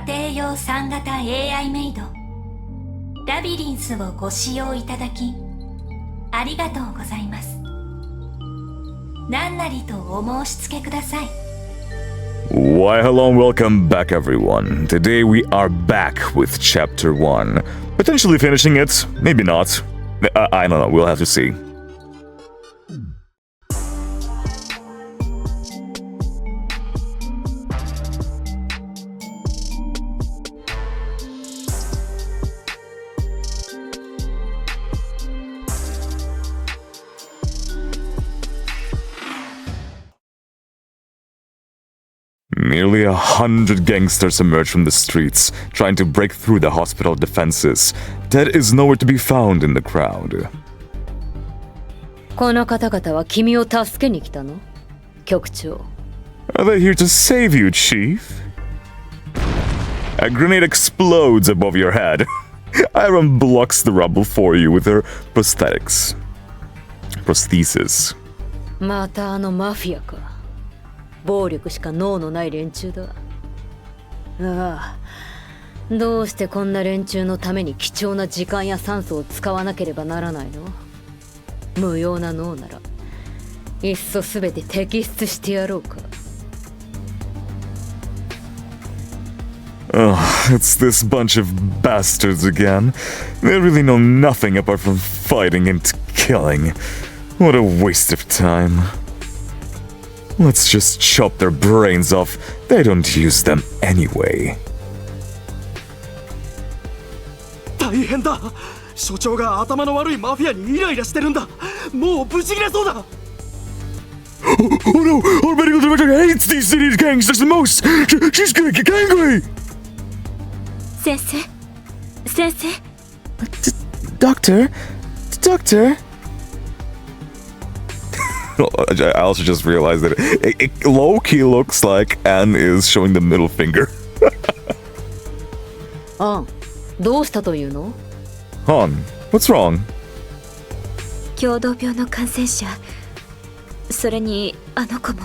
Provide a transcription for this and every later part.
庭用3型 AI メイドラビリンスをご使用いただきありがとうございます。何なりとお申し付けください。 Why hello and welcome back everyone. Today we are back with chapter 1. Potentially finishing it, maybe not. I don't know, we'll have to see. Nearly 100 gangsters emerge from the streets, trying to break through the hospital defenses. Ted is nowhere to be found in the crowd. この方々は君を助けに来たの？局長。Are they here to save you, Chief? A grenade explodes above your head. Iron blocks the rubble for you with her prosthesis. またあのマフィアか。暴力しか脳のない連中だ。ああ、どうしてこんな連中のために貴重な時間や酸素を使わなければならないの？無用な脳ならいっそすべて摘出してやろうか。Oh, it's this bunch of bastards again. They really know nothing apart from fighting and killing. What a waste of time. Let's just chop their brains off. They don't use them anyway. 大変だ。所長が頭の悪いマフィアにイライラしてるんだ。もうブチ切れそうだ。Oh no! Our medical director hates these city gangsters the most! She's gonna get angry! 先生先生 Doctor? Doctor? I also just realized that it low-key looks like Anne is showing the middle finger. あん、どうしたというの？ Han, what's wrong? 共同病の感染者、それにあの子も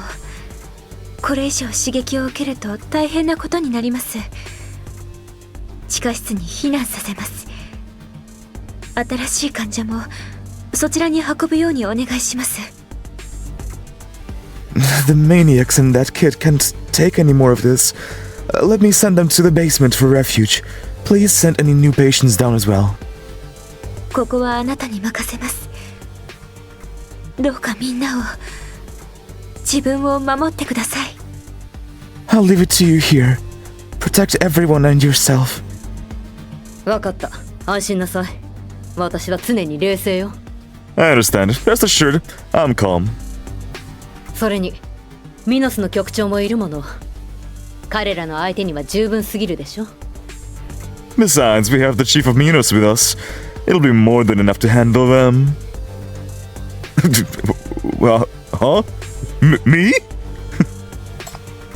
これ以上刺激を受けると大変なことになります。地下室に避難させます。新しい患者もそちらに運ぶようにお願いします。The maniacs in that kid can't take any more of this. Let me send them to the basement for refuge. Please send any new patients down as well. ここはあなたに任せます。どうかみんなを、自分を守ってください。I'll leave it to you here. Protect everyone and yourself. わかった。安心なさい。私は常に冷静よ。I understand. Rest assured, I'm calm. それにミノスの局長もいるもの。彼らの相手には十分すぎるでしょ。 Besides, we have the Chief of Minos with us. It'll be more than enough to handle them. Well, huh? Me?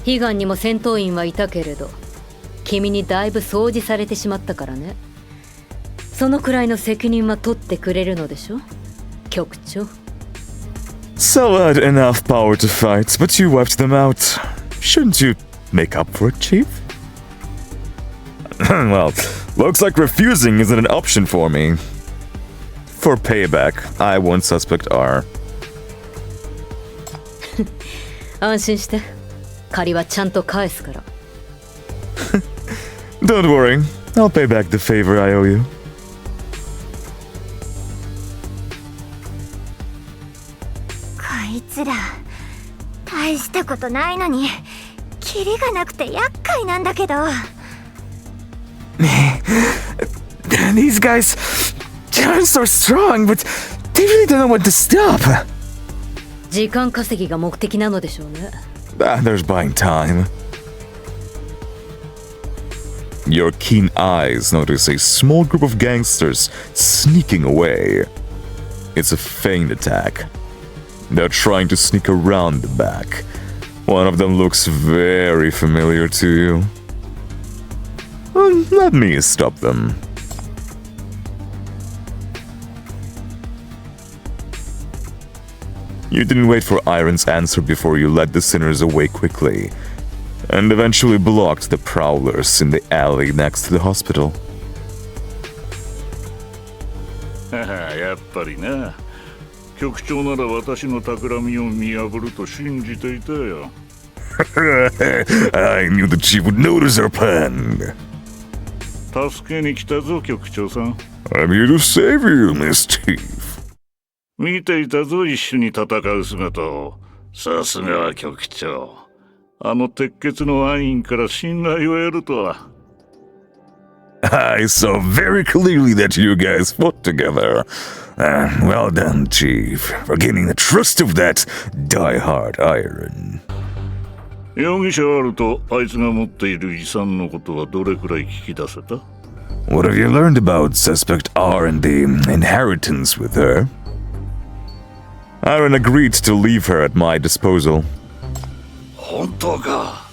悲願にも戦闘員はいたけれど、君にだいぶ掃除されてしまったからね。そのくらいの責任は取ってくれるのでしょ、局長。Sel had enough power to fight, but you wiped them out. Shouldn't you make up for it, Chief? Well, looks like refusing isn't an option for me. For payback, I won't suspect R. 安心して。借りはちゃんと返すから。Don't worry, I'll pay back the favor I owe you. こいつら大したことないのにキリがなくて厄介なんだけど。These guys are so strong, but they really don't know when to stop. 時間稼ぎが目的なのでしょうね。There's buying time. Your keen eyes notice a small group of gangsters sneaking away. It's a feigned attack. They're trying to sneak around the back. One of them looks very familiar to you. Let me stop them. You didn't wait for Iron's answer before you led the sinners away quickly. and eventually blocked the prowlers in the alley next to the hospital. やっぱりな。局長なら私の企みを見破ると信じていたよ。I knew the chief would notice our plan. 助けに来たぞ、局長さん。I'm here to save you, Miss Chief. 見ていたぞ、一緒に戦う姿を。さすがは局長。あの鉄血の暗員から信頼を得るとは。I saw very clearly that you guys fought together. Well done, Chief, for gaining the trust of that die-hard iron. 容疑者あると、あいつが持っている遺産のことはどれくらい聞き出せた？ What have you learned about suspect R and the inheritance with her? Aaron agreed to leave her at my disposal. 本当か。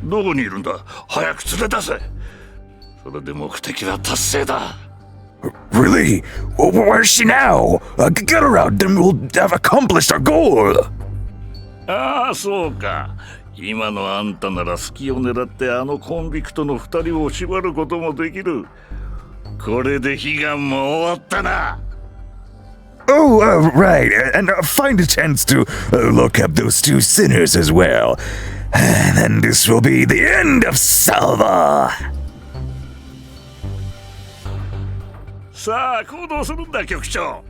どこにいるんだ？早く連れ出せ。それで目的は達成だ。Really? Where's she now? Get her out, then we'll have accomplished our goal. ああ、そうか。今のあんたなら隙を狙ってあのコンビクトの二人を縛ることもできる。これで悲願も終わったな。Oh, right, and find a chance to look up those two sinners as well. And then this will be the end of Salva. さあ、行動するんだ、局長。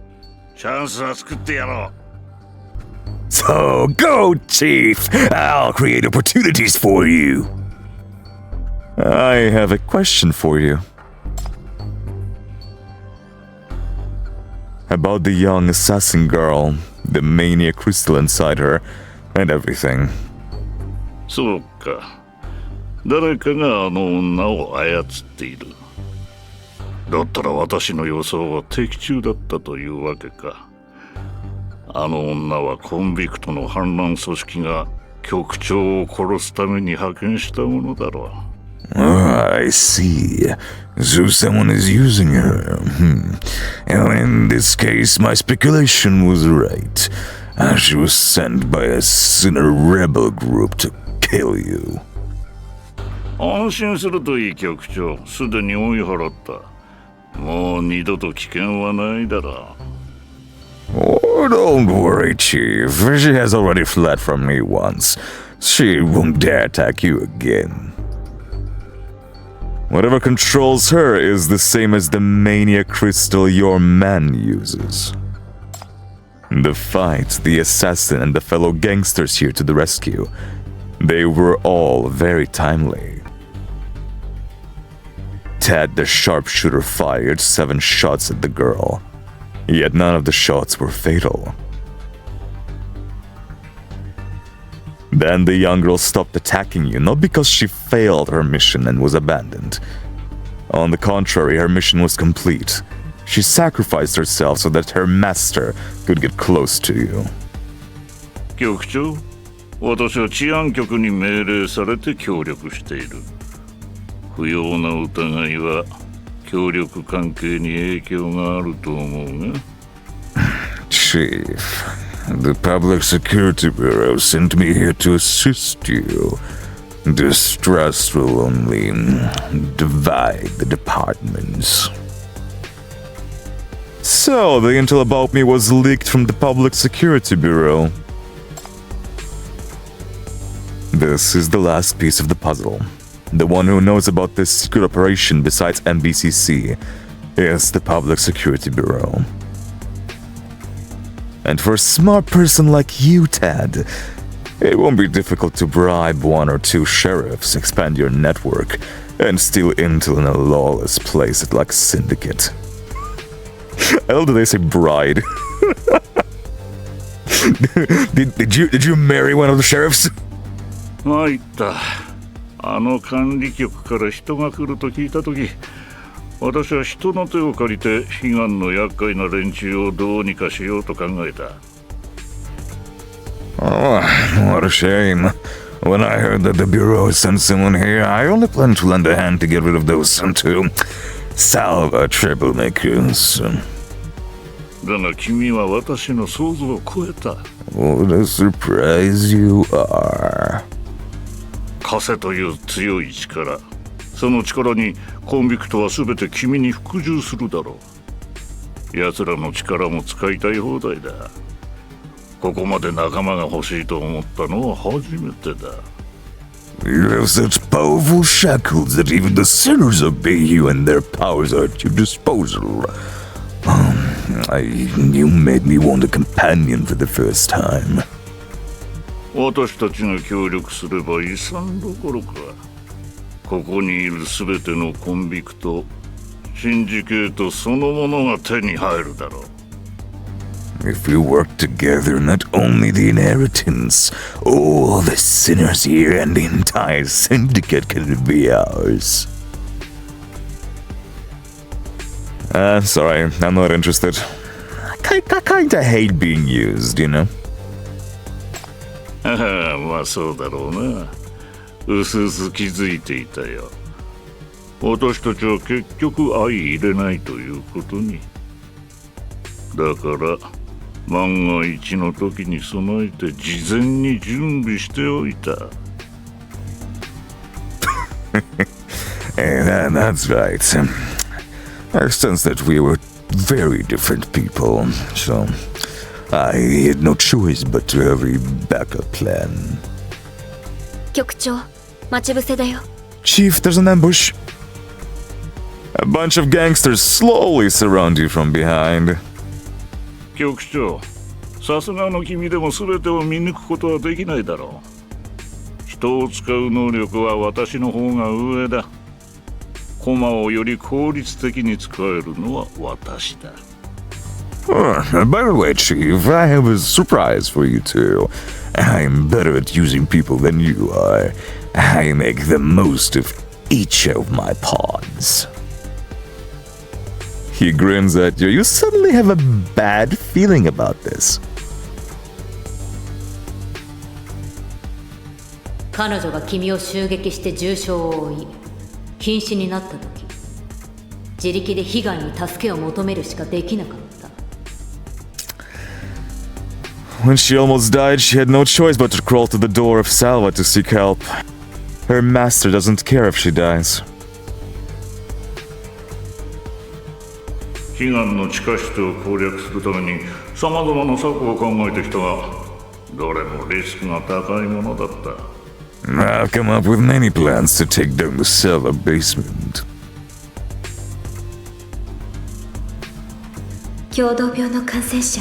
チャンスは作ってやろう。So, go, Chief! I'll create opportunities for you! I have a question for you. About the young assassin girl, the mania crystal inside her, and everything. そうか。誰かがあの女を操っている。だったら私の予想は的中だったというわけか。あの女はコンビクトの反乱組織が局長を殺すために派遣したものだろう。I see. So someone is using her. In this case, my speculation was right. She was sent by a sinner rebel group to kill you. 安心するといい、局長。すでに追い払った。もう二度と危険はないだろう。Oh, don't worry, Chief. She has already fled from me once. She won't dare attack you again. Whatever controls her is the same as the mania crystal your man uses. The fight, the assassin, and the fellow gangsters here to the rescue, they were all very timely. Ted the sharpshooter fired 7 shots at the girl, yet none of the shots were fatal. Then the young girl stopped attacking you, not because she failed her mission and was abandoned. On the contrary, her mission was complete. She sacrificed herself so that her master could get close to you. 局長、私は治安局に命令されて協力している。不要な疑いは協力関係に影響があると思うが。Chief, the Public Security Bureau sent me here to assist you. Distrust will only divide the departments. So, the intel about me was leaked from the Public Security Bureau. This is the last piece of the puzzle. The one who knows about this secret operation besides MBCC is the Public Security Bureau. And for a smart person like you, Ted, it won't be difficult to bribe 1 or 2 sheriffs, expand your network, and steal intel in a lawless place like Syndicate. I love that they say bride. Did you marry one of the sheriffs? 参った。あの管理局から人が来ると聞いたとき、私は人の手を借りて悲願の厄介な連中をどうにかしようと考えた。Oh, what a shame. When I heard that the Bureau sent someone here, I only planned to lend a hand to get rid of those two Salva troublemakers. だが君は私の想像を超えた。What a surprise you are. 枷という強い力、その力にコンビクトは全て君に服従するだろう。奴らの力も使いたい放題だ。ここまで仲間が欲しいと思ったのは初めてだ。 You have such powerful shackles that even the sinners obey you and their powers are at your disposal. You made me want a companion for the first time. 私たちが協力すれば遺産どころか、ここにいる全てのコンビクト、シンジケートそのものが手に入るだろう。 If we work together, not only the inheritance, all the sinners here and the entire syndicate can be ours. Sorry, I'm not interested. I kinda hate being used, you know? まあそうだろうな。うすうす気づいていたよ。私たちは結局相入れないということに。だから万が一の時に備えて事前に準備しておいた。That's right. I sense that we were very different people, so I had no choice but to have a backup plan. 局長、待ち伏せだよ。 Chief, there's an ambush. A bunch of gangsters slowly surround you from behind. 局長、さすがの君でも全てを見抜くことはできないだろう。人を使う能力は私の方が上だ。駒をより効率的に使えるのは私だ。By the way, Chief, I have a surprise for you too. I'm better at using people than you are. I make the most of each of my pawns. He grins at you. You suddenly have a bad feeling about this. 彼女が君を襲撃して重傷を負い瀕死になった時、自力で悲願に助けを求めるしかできなかった。 When she almost died, she had no choice but to crawl to the door of Salva to seek help. Her master doesn't care if she dies. 悲願の地下室を攻略するために様々な策を考えてきたが、どれもリスクが高いものだった。 I've come up with many plans to take down the Salva basement. 共同病の感染者、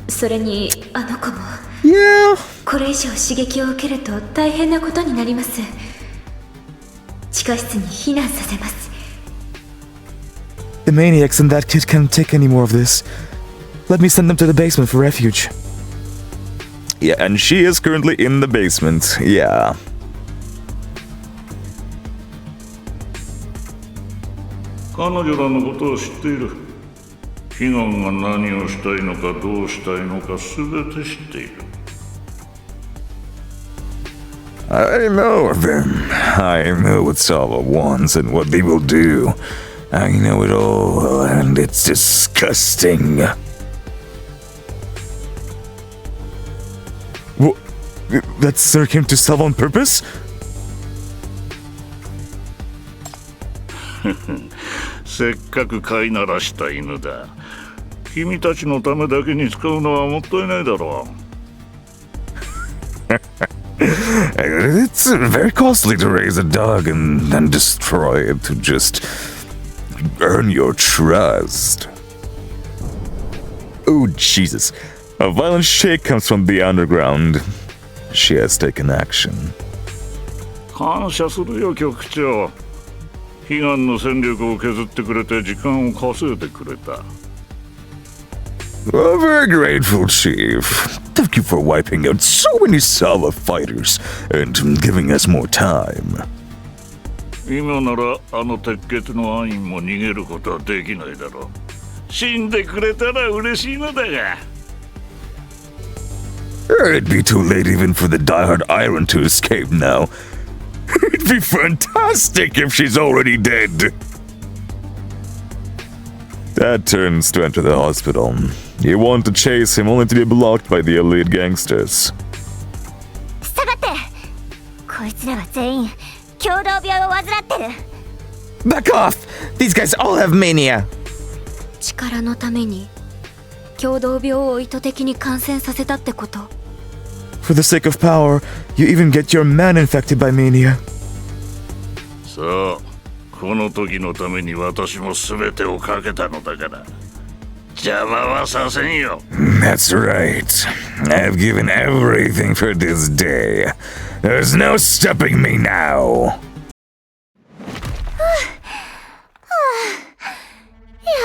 それにあの子も Yeah. これ以上刺激を受けると大変なことになります。地下室に避難させます。 The maniacs in that kid can't take any more of this. Let me send them to the basement for refuge. Yeah, and she is currently in the basement. Yeah. 彼女らのことを知っている。悲願が何をしたいのかどうしたいのか全て知っている。 I know them. I know what Salva wants and what they will do. I know it all, and it's disgusting. What? That sir came to Salva on purpose? せっかく飼いならした犬だ。君たちのためだけに使うのはもったいないだろう。 It's very costly to raise a dog and then destroy it to just earn your trust. Oh, Jesus. A violent shake comes from the underground. She has taken action. 感謝するよ局長。悲願の戦力を削ってくれて時間を稼いでくれた。 Oh, very grateful, Chief. Thank you for wiping out so many Salva fighters and giving us more time. 今ならあの鉄血の暗員も逃げることはできないだろう。死んでくれたら嬉しいのだが。 It'd be too late even for the diehard Iron to escape now. It'd be fantastic if she's already dead. Dad turns to enter the hospital. You want to chase him only to be blocked by the elite gangsters. 下がって。ここいつらは全員共同病を患ってる。 Back off! These guys all have mania! 力のために共同病を意図的に感染させたってこと？ For the sake of power, you even get your man infected by mania. さあ、この時のために私も全てをかけたのだから邪魔はさせんよ。 That's right. I've given everything for this day. There's no stopping me now. や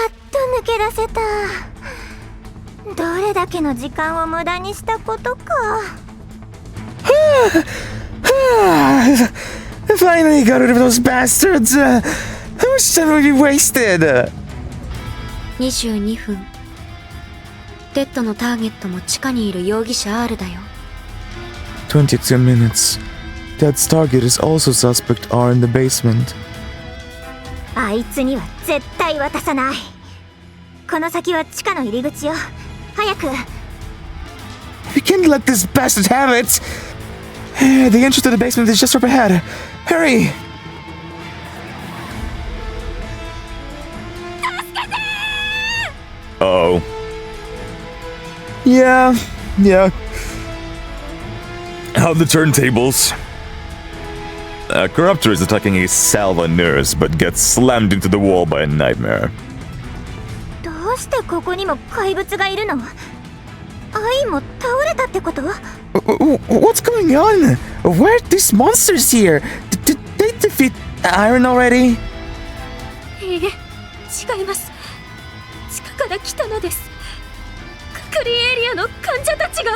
っと抜け出せた。どれだけの時間を無駄にしたことか。Finally got rid of those bastards! How much time have we wasted? 22分。テッドのターゲットも地下にいる容疑者 R だよ。 22 minutes. Dad's target is also suspect R in the basement. あいつには絶対渡さない。この先は地下の入り口よ。早く。 We can't let this bastard have it! The entrance to the basement is just up ahead. Hurry! Uh-oh. Yeah. How the turntables. A corruptor is attacking a Salva nurse, but gets slammed into the wall by a nightmare. どうしてここにも怪物がいるの？アイも倒れたってこと？ What's going on? Why are these monsters here? Did they defeat Iron already? いいえ、違います。地下から来たのです。隔離エリアの患者たちが。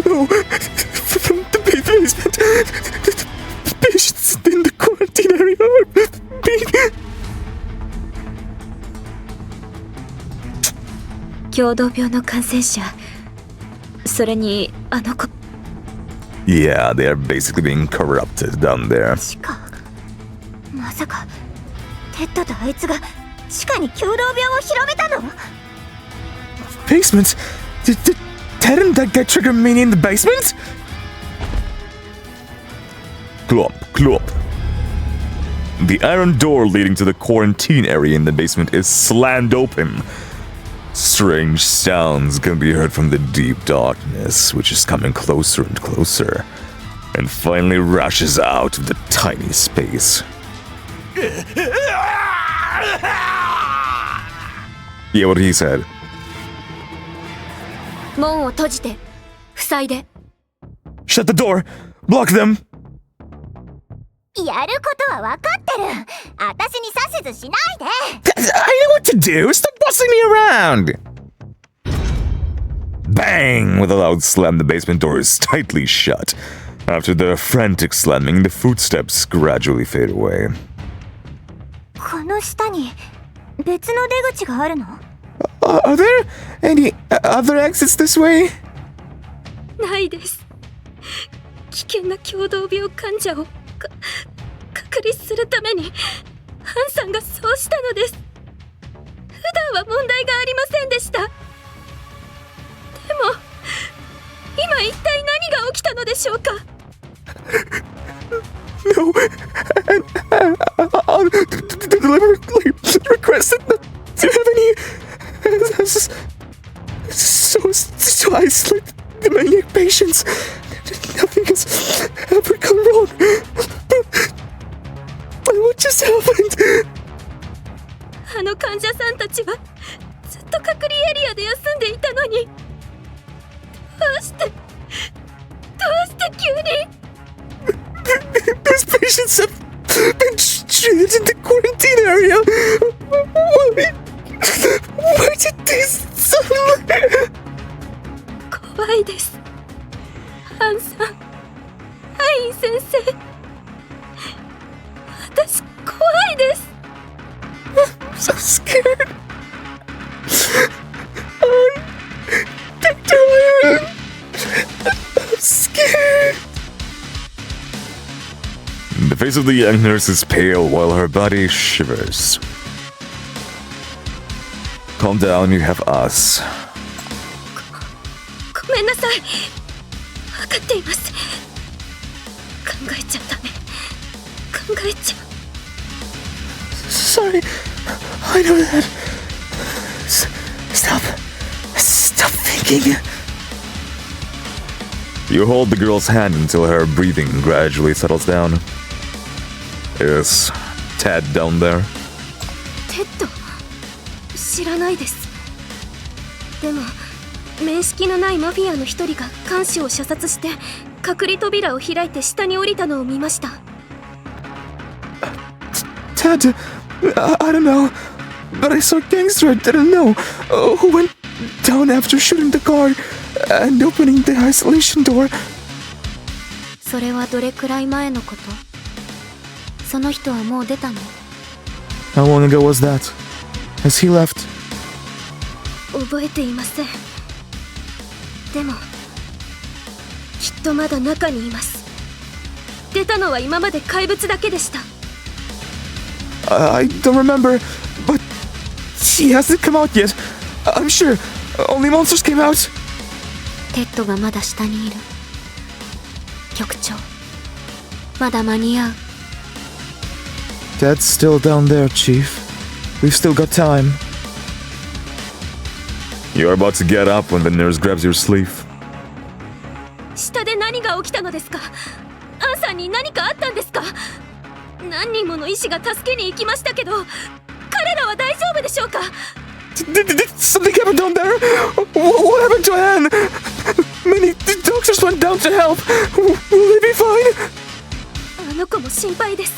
No, from the basement. The patients in the quarantine area are being... 共同病の感染者。それにあの子。 Yeah, they are basically being corrupted down there. 地下。まさかテッドとあいつが地下に共同病を広めたの？ Basement? Did Ted and that guy trigger mania in the basement? Clomp, clomp. The iron door leading to the quarantine area in the basement is slammed open. Strange sounds can be heard from the deep darkness, which is coming closer and closer, and finally rushes out of the tiny space. Yeah, what he said. 門を閉じて、塞いで。 Shut the door! Block them! やることは分かってる。私に指図しないで。 I know what to do! Stop bossing me around! Bang! With a loud slam, the basement door is tightly shut. After the frantic slamming, the footsteps gradually fade away. この下に別の出口があるの？ Are there any other exits this way? ないです。危険な共同病患者を隔離するためにハンさんがそうしたのです。普段は問題がありませんでした。でも今一体何が起きたのでしょうか？ No, I'll deliberately requested not to have any. So isolate the maniac patients. Nothing has ever gone wrong. What just happened? あの患者さんたちはずっと隔離エリアで休んでいたのに、どうして急に。 Those patients have been treated in the quarantine area. Why did this suddenly? 怖いです。ハンさん、アイン先生。私怖いです。 I'm so scared. I'm scared. The face of the young nurse is pale while her body shivers. Calm down, you have us. ごめんなさい。分かっています。考えちゃダメ。考えちゃ。 Sorry, I know that. Stop thinking. You hold the girl's hand until her breathing gradually settles down. Is Ted down there? テッド、知らないです。でも面識のないマフィアの一人が看守を射殺して隔離扉を開いて下に降りたのを見ました。 Ted, I don't know, but I saw a gangster I didn't know who went down after shooting the guard and opening the isolation door. それはどれくらい前のこと？その人はもう出たの？ How long ago was that? Has he left? 覚えていません。でもきっとまだ中にいます。出たのは今まで怪物だけでした。 I don't remember, but he hasn't come out yet. I'm sure. Only monsters came out. テッドがまだ下にいる。局長、まだ間に合う。 Ted's still down there, Chief. We've still got time. You're about to get up when the nurse grabs your sleeve. 下で何が起きたのですか？アンさんに何かあったんですか？何人もの医師が助けに行きましたけど、彼らは大丈夫でしょうか？ Did something happen down there? What happened to Anne? Many doctors went down to help. Will they be fine? あの子も心配です。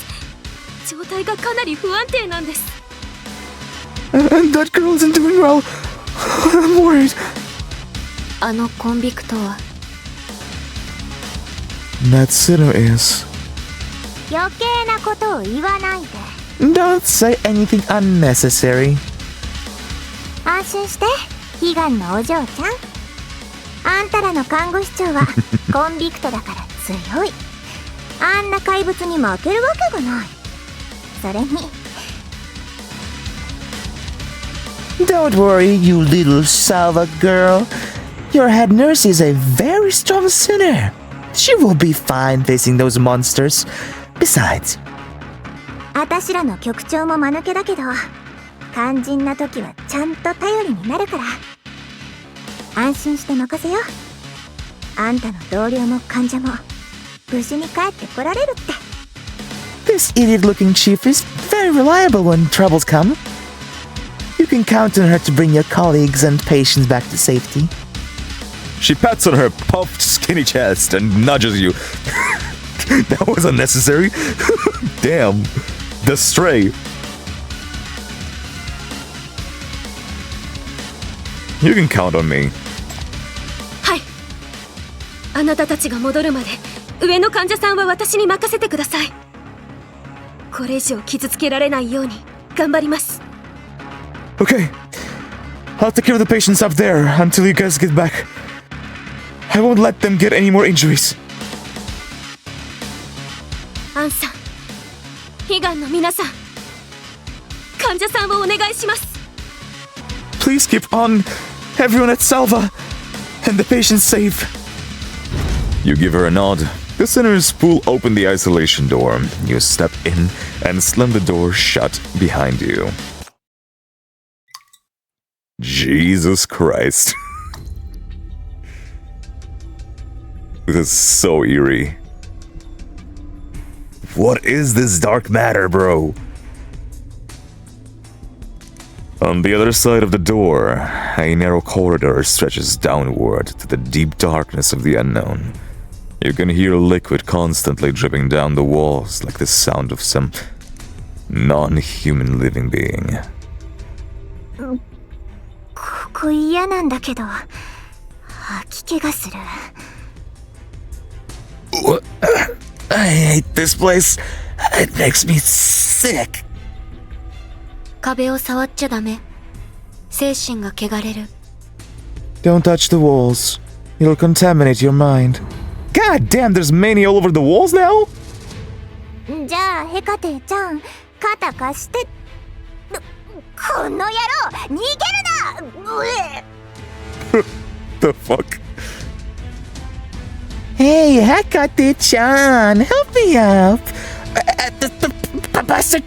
状態がかなり不安定なんです。 And that girl isn't doing well. I'm worried. あのコンビクトは That sinner is. 余計なことを言わないで。 Don't say anything unnecessary. 安心して、悲願のお嬢ちゃん。あんたらの看護師長はコンビクトだから強い。あんな怪物に負けるわけがない。それに Don't worry, you little Salva girl. Your head nurse is a very strong sinner. She will be fine facing those monsters. Besides, あたしらの局長も間抜けだけど、肝心な時はちゃんと頼りになるから。安心して任せよ。あんたの同僚も患者も無事に帰ってこられるって。 this idiot-looking chief is very reliable when troubles come. You can count on her to bring your colleagues and patients back to safety. She pats on her puffed, skinny chest and nudges you. That was unnecessary. Damn. The stray. You can count on me. はい。あなたたちが戻るまで上の患者さんは私に任せてください。これ以上傷つけられないように頑張ります。 Okay. I'll take care of the patients up there until you guys get back. I won't let them get any more injuries. アンさん、悲願の皆さん、患者さんをお願いします。 Please keep on. Everyone at Salva. And the patients safe. You give her a nod. The sinners pull open the isolation door. You step in and slam the door shut behind you. Jesus Christ. This is so eerie. What is this dark matter, bro? On the other side of the door, a narrow corridor stretches downward to the deep darkness of the unknown. You can hear liquid constantly dripping down the walls like the sound of some non-human living being. ここ嫌なんだけど、吐き気がする。 I hate this place. It makes me sick. 壁を触っちゃダメ。精神が汚れる。 Don't touch the walls. It'll contaminate your mind. God damn, there's many all over the walls now? じゃあヘカテちゃん、肩貸して。この野郎、逃げるな。 The fuck? Hey, Hecate-chan, help me up. Bastard,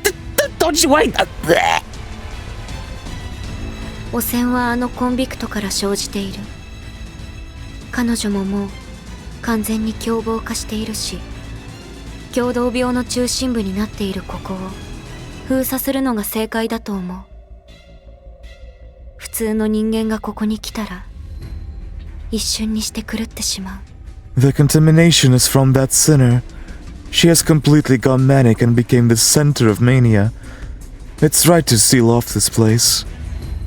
don't you wait. 汚染はあのコンビクトから生じている。彼女ももう完全に凶暴化しているし、共同病の中心部になっているここを封鎖するのが正解だと思う。普通の人間がここに来たら一瞬にして狂ってしまう。 The contamination is from that sinner. She has completely gone manic and became the center of mania. It's right to seal off this place.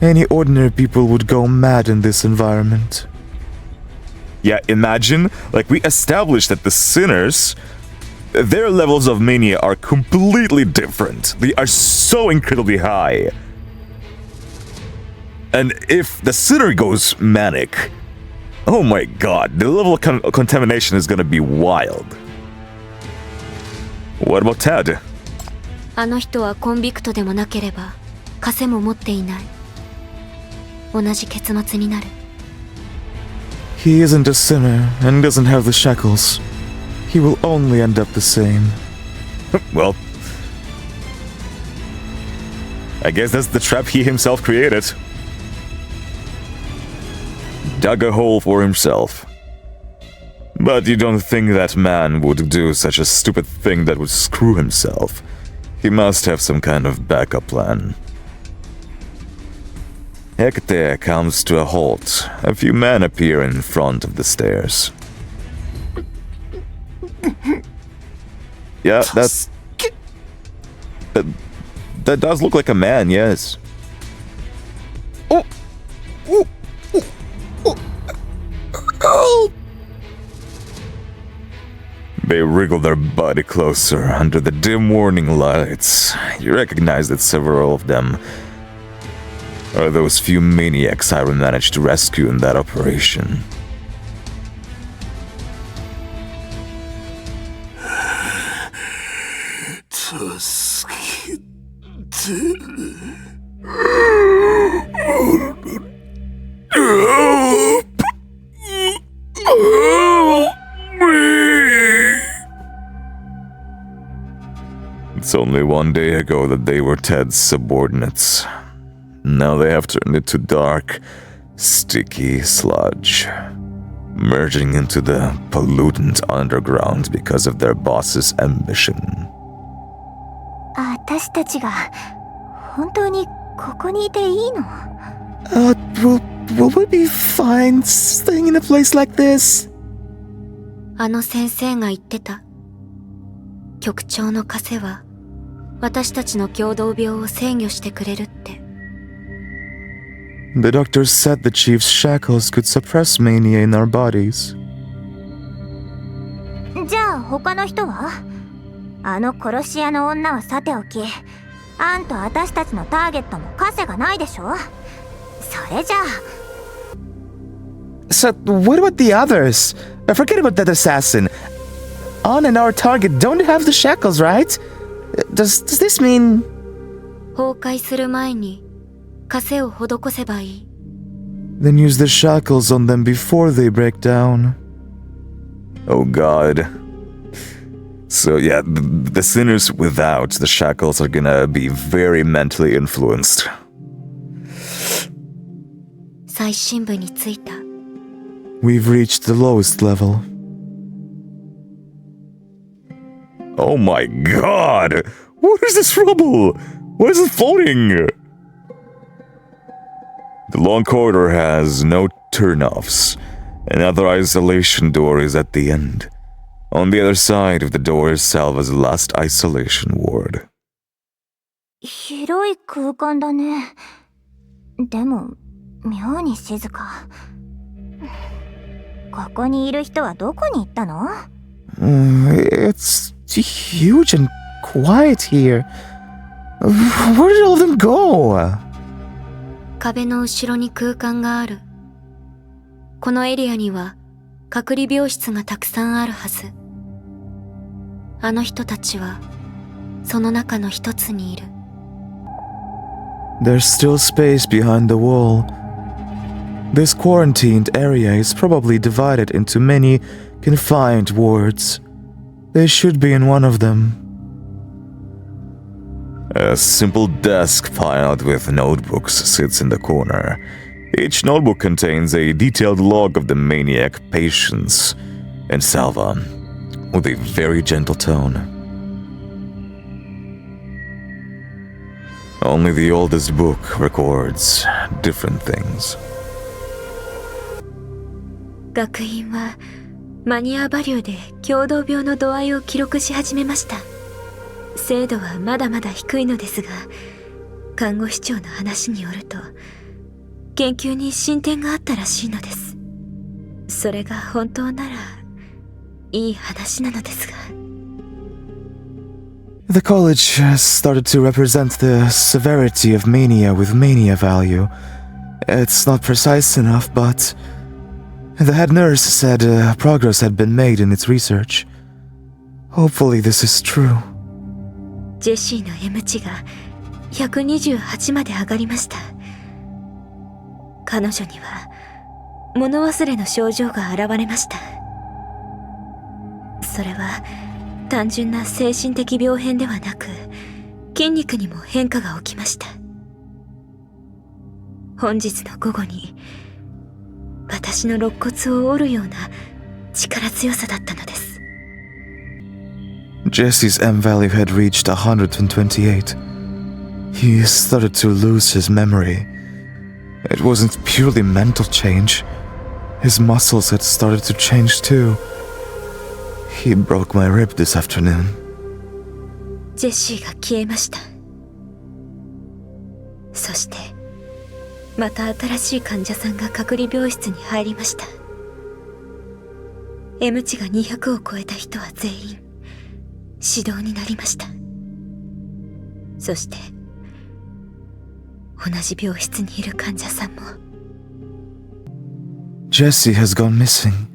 Any ordinary people would go mad in this environment. Yeah, imagine, like, we established that the sinners, their levels of mania are completely different. They are so incredibly high. And if the sinner goes manic, oh my god, the level of contamination is gonna be wild. What about Ted? あの人はコンビクトでもなければ枷も持っていない。同じ結末になる。He isn't a sinner and doesn't have the shackles. He will only end up the same. Well, I guess that's the trap he himself created. Dug a hole for himself. But you don't think that man would do such a stupid thing that would screw himself. He must have some kind of backup plan. Hecate comes to a halt. A few men appear in front of the stairs. Yeah, that does look like a man, yes. Oh! Oh! Oh! They wriggle their body closer under the dim warning lights. You recognize that several of them are those few maniacs I managed to rescue in that operation. It's only one day ago that they were Ted's subordinates. Now they have turned into dark, sticky sludge, merging into the pollutant underground because of their boss's ambition. 私たちが本当にここにいていいの？ Will we be fine staying in a place like this? あの先生が言ってた。局長の枷は私たちの共同病を制御してくれるって。The doctor said the chief's shackles could suppress mania in our bodies. じゃあ他の人は？あの殺し屋の女はさておき、あんと私たちのターゲットも枷がないでしょ？それじゃあ。So, what about the others? Forget about that assassin. An and our target don't have the shackles, right? Does this mean... 崩壊する前に枷を施せばいい。Then use the shackles on them before they break down. Oh god. So yeah, the sinners without the shackles are gonna be very mentally influenced. 最深部に着いた。We've reached the lowest level. Oh my god! What is this rubble? What is it floating? The long corridor has no turn-offs. Another isolation door is at the end. On the other side of the door is Salva's last isolation ward. 広い空間だね。でも妙に静か。ここにいる人はどこに行ったの？ It's huge and quiet here. Where did all of them go? 壁の後ろに空間がある。このエリアには隔離病室がたくさんあるはず。あの人たちはその中の一つにいる。There's still space behind the wall. This quarantined area is probably divided into many confined wards. They should be in one of them. A simple desk piled with notebooks sits in the corner. Each notebook contains a detailed log of the maniac patients, and Salva, with a very gentle tone. Only the oldest book records different things. 学院はマニアバリューで共同病の度合いを記録し始めました。精度はまだまだ低いのですが、看護師長の話によると研究に進展があったらしいのです。それが本当ならいい話なのですが。 The college has started to represent the severity of mania with mania value. It's not precise enough, but the head nurse said progress had been made in its research. Hopefully this is true. ジェシーの M 値が128まで上がりました。彼女には物忘れの症状が現れました。それは単純な精神的病変ではなく、筋肉にも変化が起きました。本日の午後に私の肋骨を折るような力強さだったのです。 Jesse's M value had reached 128. He started to lose his memory. It wasn't purely mental change. His muscles had started to change too. He broke my rib this afternoon. ジェシーが消えました。そしてまた新しい患者さんが隔離病室に入りました。 M 値が200を超えた人は全員指導になりました。そして同じ病室にいる患者さんも。 Jesse has gone missing.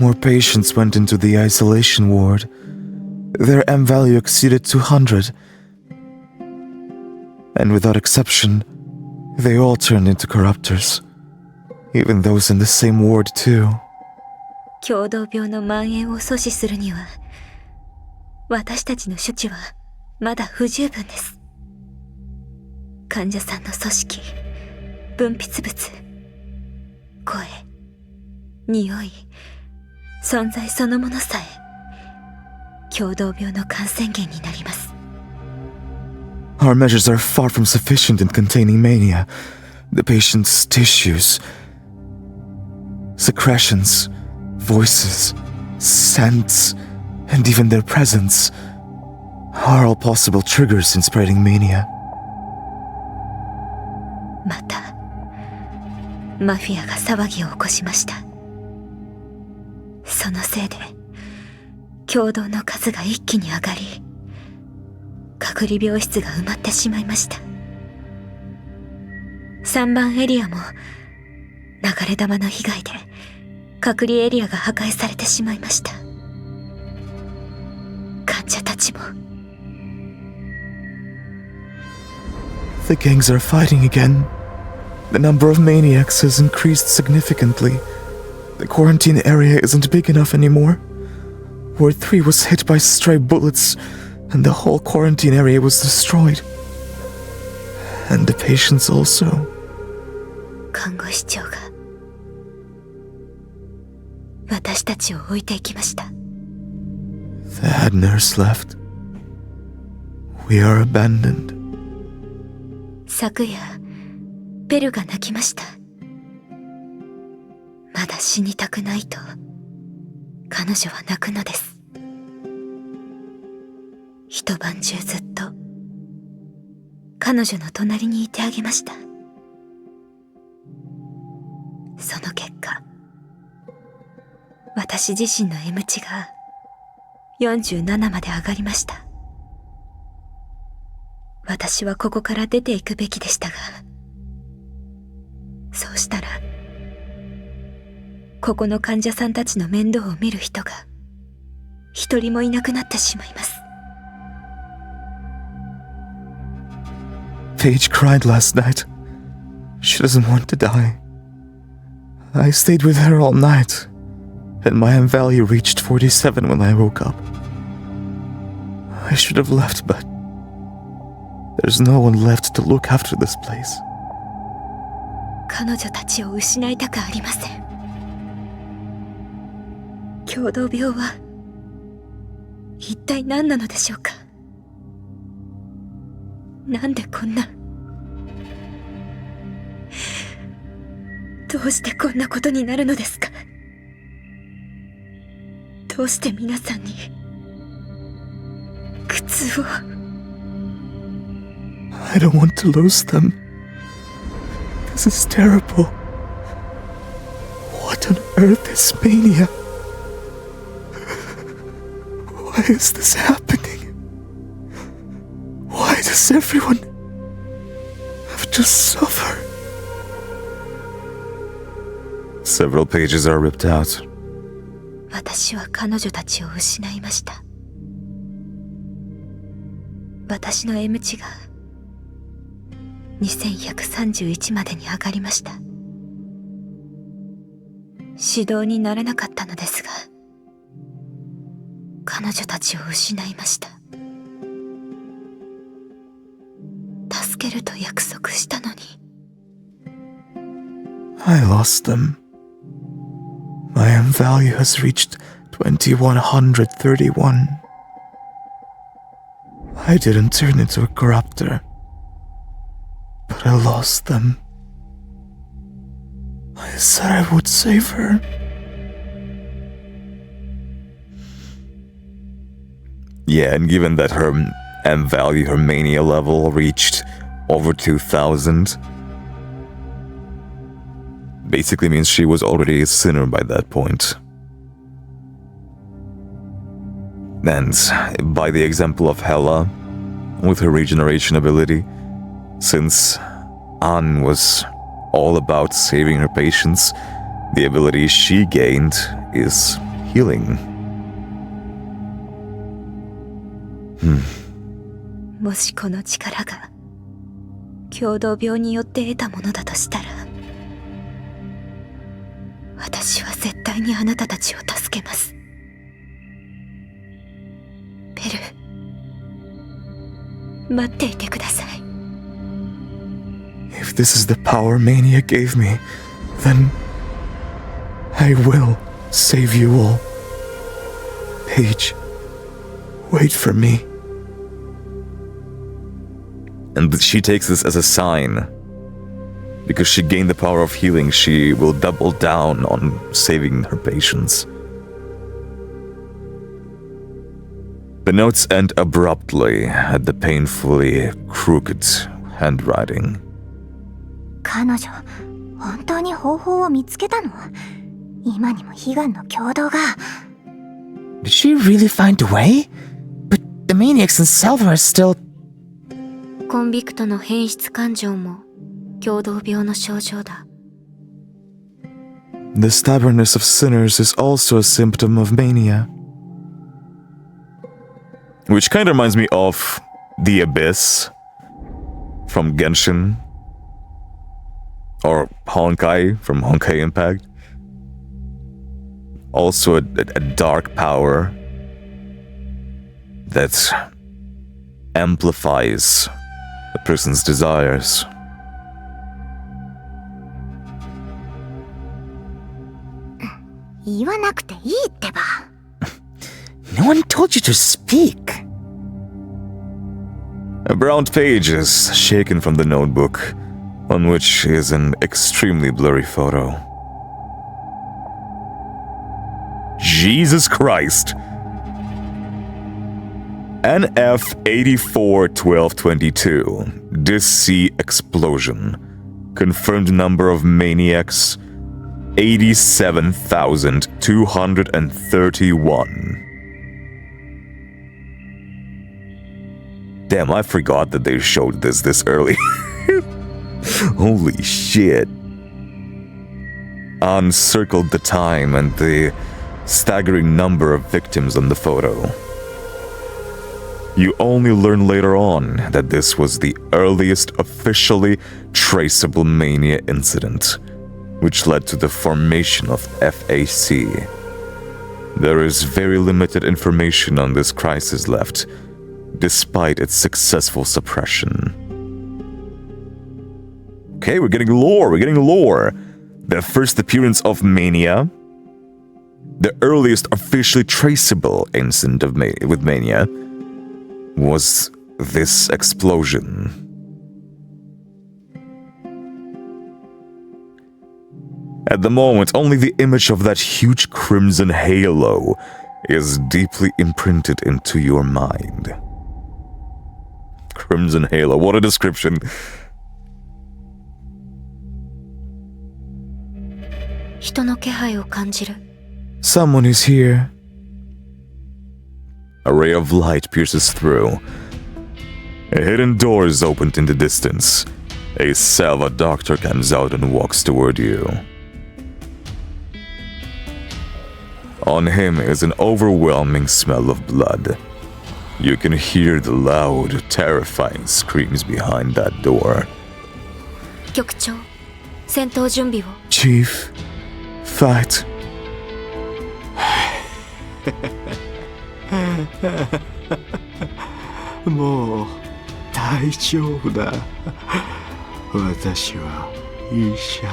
More patients went into the isolation ward. Their M value exceeded 200. And without exception, they all turned into corruptors. Even those in the same ward too. 共同病の蔓延を阻止するには、私たちの処置はまだ不十分です。患者さんの組織、分泌物、声、匂い、存在そのものさえ共同病の感染源になります。 Our measures are far from sufficient in containing mania. The patient's tissues, secretions, voices, scents, and even their presence are all possible triggers in spreading mania. またマフィアが騒ぎを起こしました。そのせいで共同の数が一気に上がり、隔離病室が埋まってしまいました。3番エリアも流れ弾の被害で隔離エリアが破壊されてしまいました。患者たちも。 The gangs are fighting again. The number of maniacs has increased significantly. The quarantine area isn't big enough anymore. Ward 3 was hit by stray bullets, and the whole quarantine area was destroyed. And the patients also. 看護師長が私たちを置いていきました。 The head nurse left. We are abandoned. 昨夜ベルが泣きました。まだ死にたくないと彼女は泣くのです。一晩中ずっと彼女の隣にいてあげました。その結果、私自身の M 値が47まで上がりました。私はここから出ていくべきでしたが、そうしたらここの患者さんたちの面倒を見る人が一人もいなくなってしまいます。 Paige cried last night. She doesn't want to die. I stayed with her all night, and my M value reached 47 when I woke up. I should have left, but there's no one left to look after this place. 彼女たちを失いたくありません。共同病は一体何なのでしょうか。なんでこんな、どうしてこんなことになるのですか。どうして皆さんに苦痛を。 I don't want to lose them. This is terrible. What on earth is mania? Why is this happening? Why does everyone have to suffer? Several pages are ripped out. 私は彼女たちを失いました。私の M 値が2131までに上がりました。指導にならなかったのですが、彼女たちを失いました。助けると約束したのに。 I lost them. My M value has reached 2131. I didn't turn into a corruptor, but I lost them. I said I would save her. Yeah, and given that her M value, her mania level, reached over 2000, basically means she was already a sinner by that point. And by the example of Hela, with her regeneration ability, since An was all about saving her patients, the ability she gained is healing. もしこの力が共同病によって得たものだとしたら、私は絶対にあなたたちを助けます。ベル、待っていてください。 If this is the power Mania gave me, then I will save you all. Paige, wait for me. And she takes this as a sign. Because she gained the power of healing, she will double down on saving her patients. The notes end abruptly at the painfully crooked handwriting. 彼女、本当に方法を見つけたの？今にも悲願の共同が。Did she really find a way? But the maniacs in Selva are still... コンビクトの変質感情も共同病の症状だ。 The stubbornness of sinners is also a symptom of mania. Which kind of reminds me of The Abyss from Genshin. Or Honkai from Honkai Impact. Also a dark power that amplifies a person's desires.「言わなくていいってば。 No one told you to speak. A brown page is shaken from the notebook, on which is an extremely blurry photo. Jesus Christ! NF841222, Dis-Sea explosion. Confirmed number of maniacs 87,231. Damn, I forgot that they showed this early. Holy shit. An circled the time and the staggering number of victims on the photo. You only learn later on that this was the earliest officially traceable mania incident, which led to the formation of FAC. There is very limited information on this crisis left, despite its successful suppression. Okay, we're getting lore. The first appearance of Mania. The earliest officially traceable incident with Mania was this explosion. At the moment, only the image of that huge crimson halo is deeply imprinted into your mind. Crimson halo, what a description. Someone is here. A ray of light pierces through. A hidden door is opened in the distance. A Salva doctor comes out and walks toward you. On him is an overwhelming smell of blood. You can hear the loud, terrifying screams behind that door. 局長、戦闘準備を。 Chief, fight. もう大丈夫だ。私は医者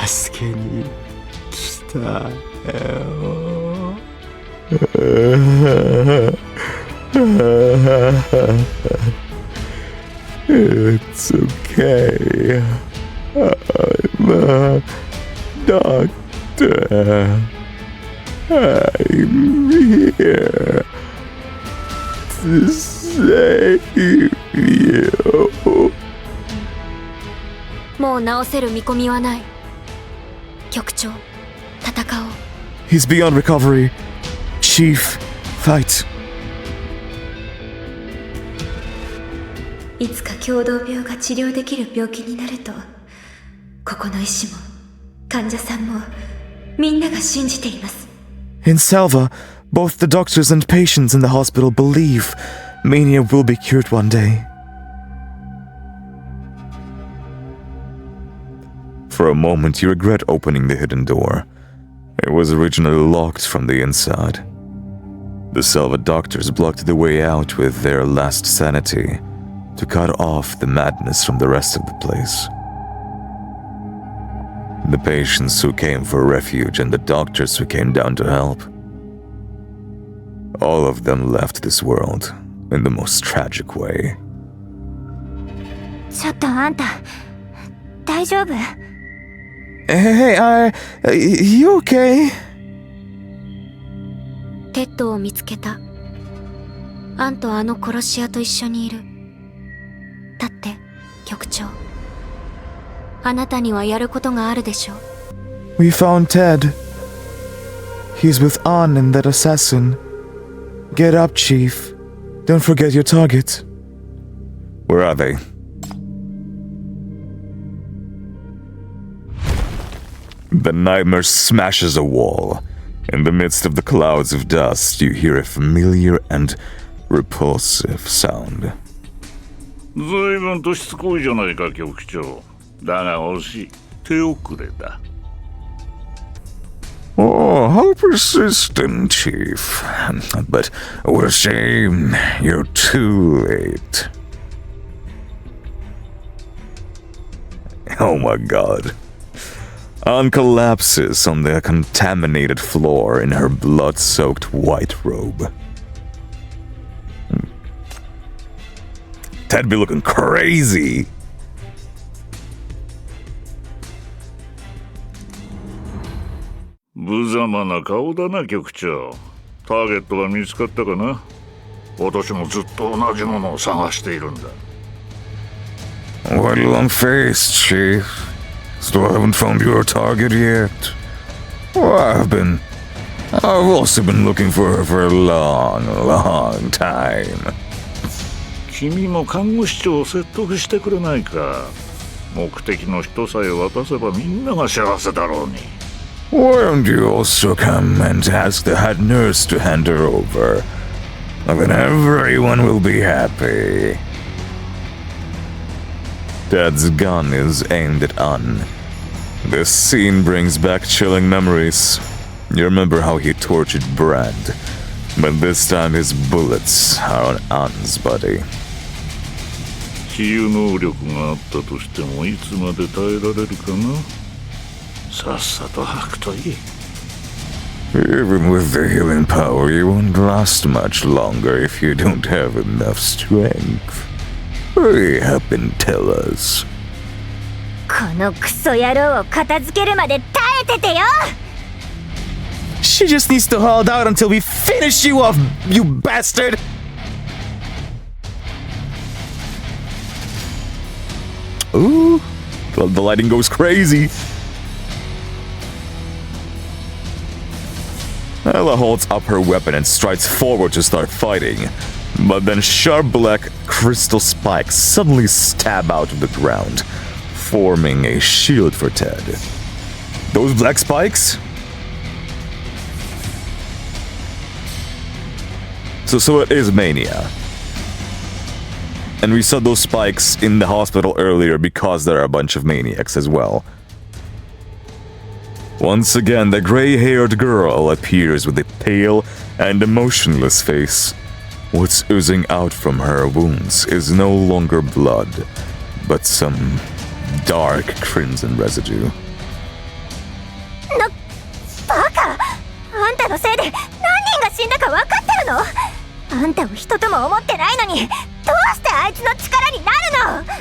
助けに来たよ。 It's okay. I'm a doctor. I'm here to save you. もう治せる見込みはない。局長、戦おう。 He's beyond recovery. Chief, fight. いつか共同病が治療できる病気になると、ここの医師も患者さんもみんなが信じています。 In Salva, both the doctors and patients in the hospital believe Mania will be cured one day. For a moment, you regret opening the hidden door. It was originally locked from the inside. The Salva doctors blocked the way out with their last sanity to cut off the madness from the rest of the place. The patients who came for refuge and the doctors who came down to help, all of them left this world in the most tragic way. ちょっとあんた大丈夫？ Hey, you okay? テッドを見つけた。アンとあの殺し屋と一緒にいる。だって局長、あなたにはやることがあるでしょ。 We found Ted. He's with An and that assassin. Get up, Chief. Don't forget your target. Where are they? The nightmare smashes a wall. In the midst of the clouds of dust, you hear a familiar and repulsive sound. ずいぶんとしつこいじゃないか、局長。だが惜しい。手遅れだ。Oh, how persistent, Chief. But what a shame. You're too late. Oh my god. An collapses on the contaminated floor in her blood-soaked white robe. Ted be looking crazy. 無様な顔だな、局長。ターゲットは見つかったかな？私もずっと同じものを探しているんだ。What a long face, Chief. Still haven't found your target yet. Well, I've also been looking for her for a long, long time. 君も看護師長を説得してくれないか。目的の人さえ渡せばみんなが幸せだろうに。Why don't you also come and ask the head nurse to hand her over? Then everyone will be happy. Ted's gun is aimed at An. This scene brings back chilling memories. You remember how he tortured Brand, but this time his bullets are on Anne's body. 治癒能力があったとしてもいつまで耐えられるかな。さっさと吐くといい。Even with the healing power, you won't last much longer if you don't have enough strength. Hurry up and tell us. このクソ野郎を片付けるまで耐えててよ。 She just needs to hold out until we finish you off, you bastard! Ooh, the lighting goes crazy. Ella holds up her weapon and strides forward to start fighting. But then sharp black crystal spikes suddenly stab out of the ground, forming a shield for Ted. Those black spikes? So it is Mania. And we saw those spikes in the hospital earlier because there are a bunch of maniacs as well. Once again, the gray-haired girl appears with a pale and emotionless face. What's oozing out from her wounds is no longer blood, but some dark crimson residue. バカ！あんたのせいで何人が死んだか分かってるの？あんたを人とも思ってないのに、どうしてあいつの力になるの？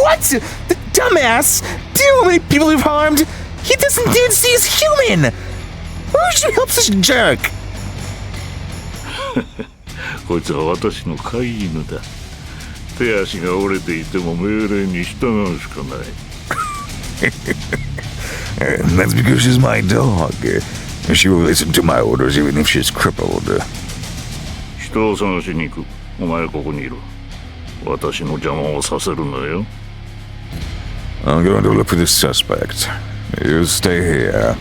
What? The dumbass! Do you know how many people we've harmed? He doesn't even see he's human! Why would you help such a jerk? こいつは私の飼い犬だ。手足が折れていても命令に従うしかない。That's because she's my dog. She will listen to my orders even if she's crippled. 人を探しに行く。お前はここにいる。私の邪魔をさせるなよ。I'm going to look for the suspect. You stay here.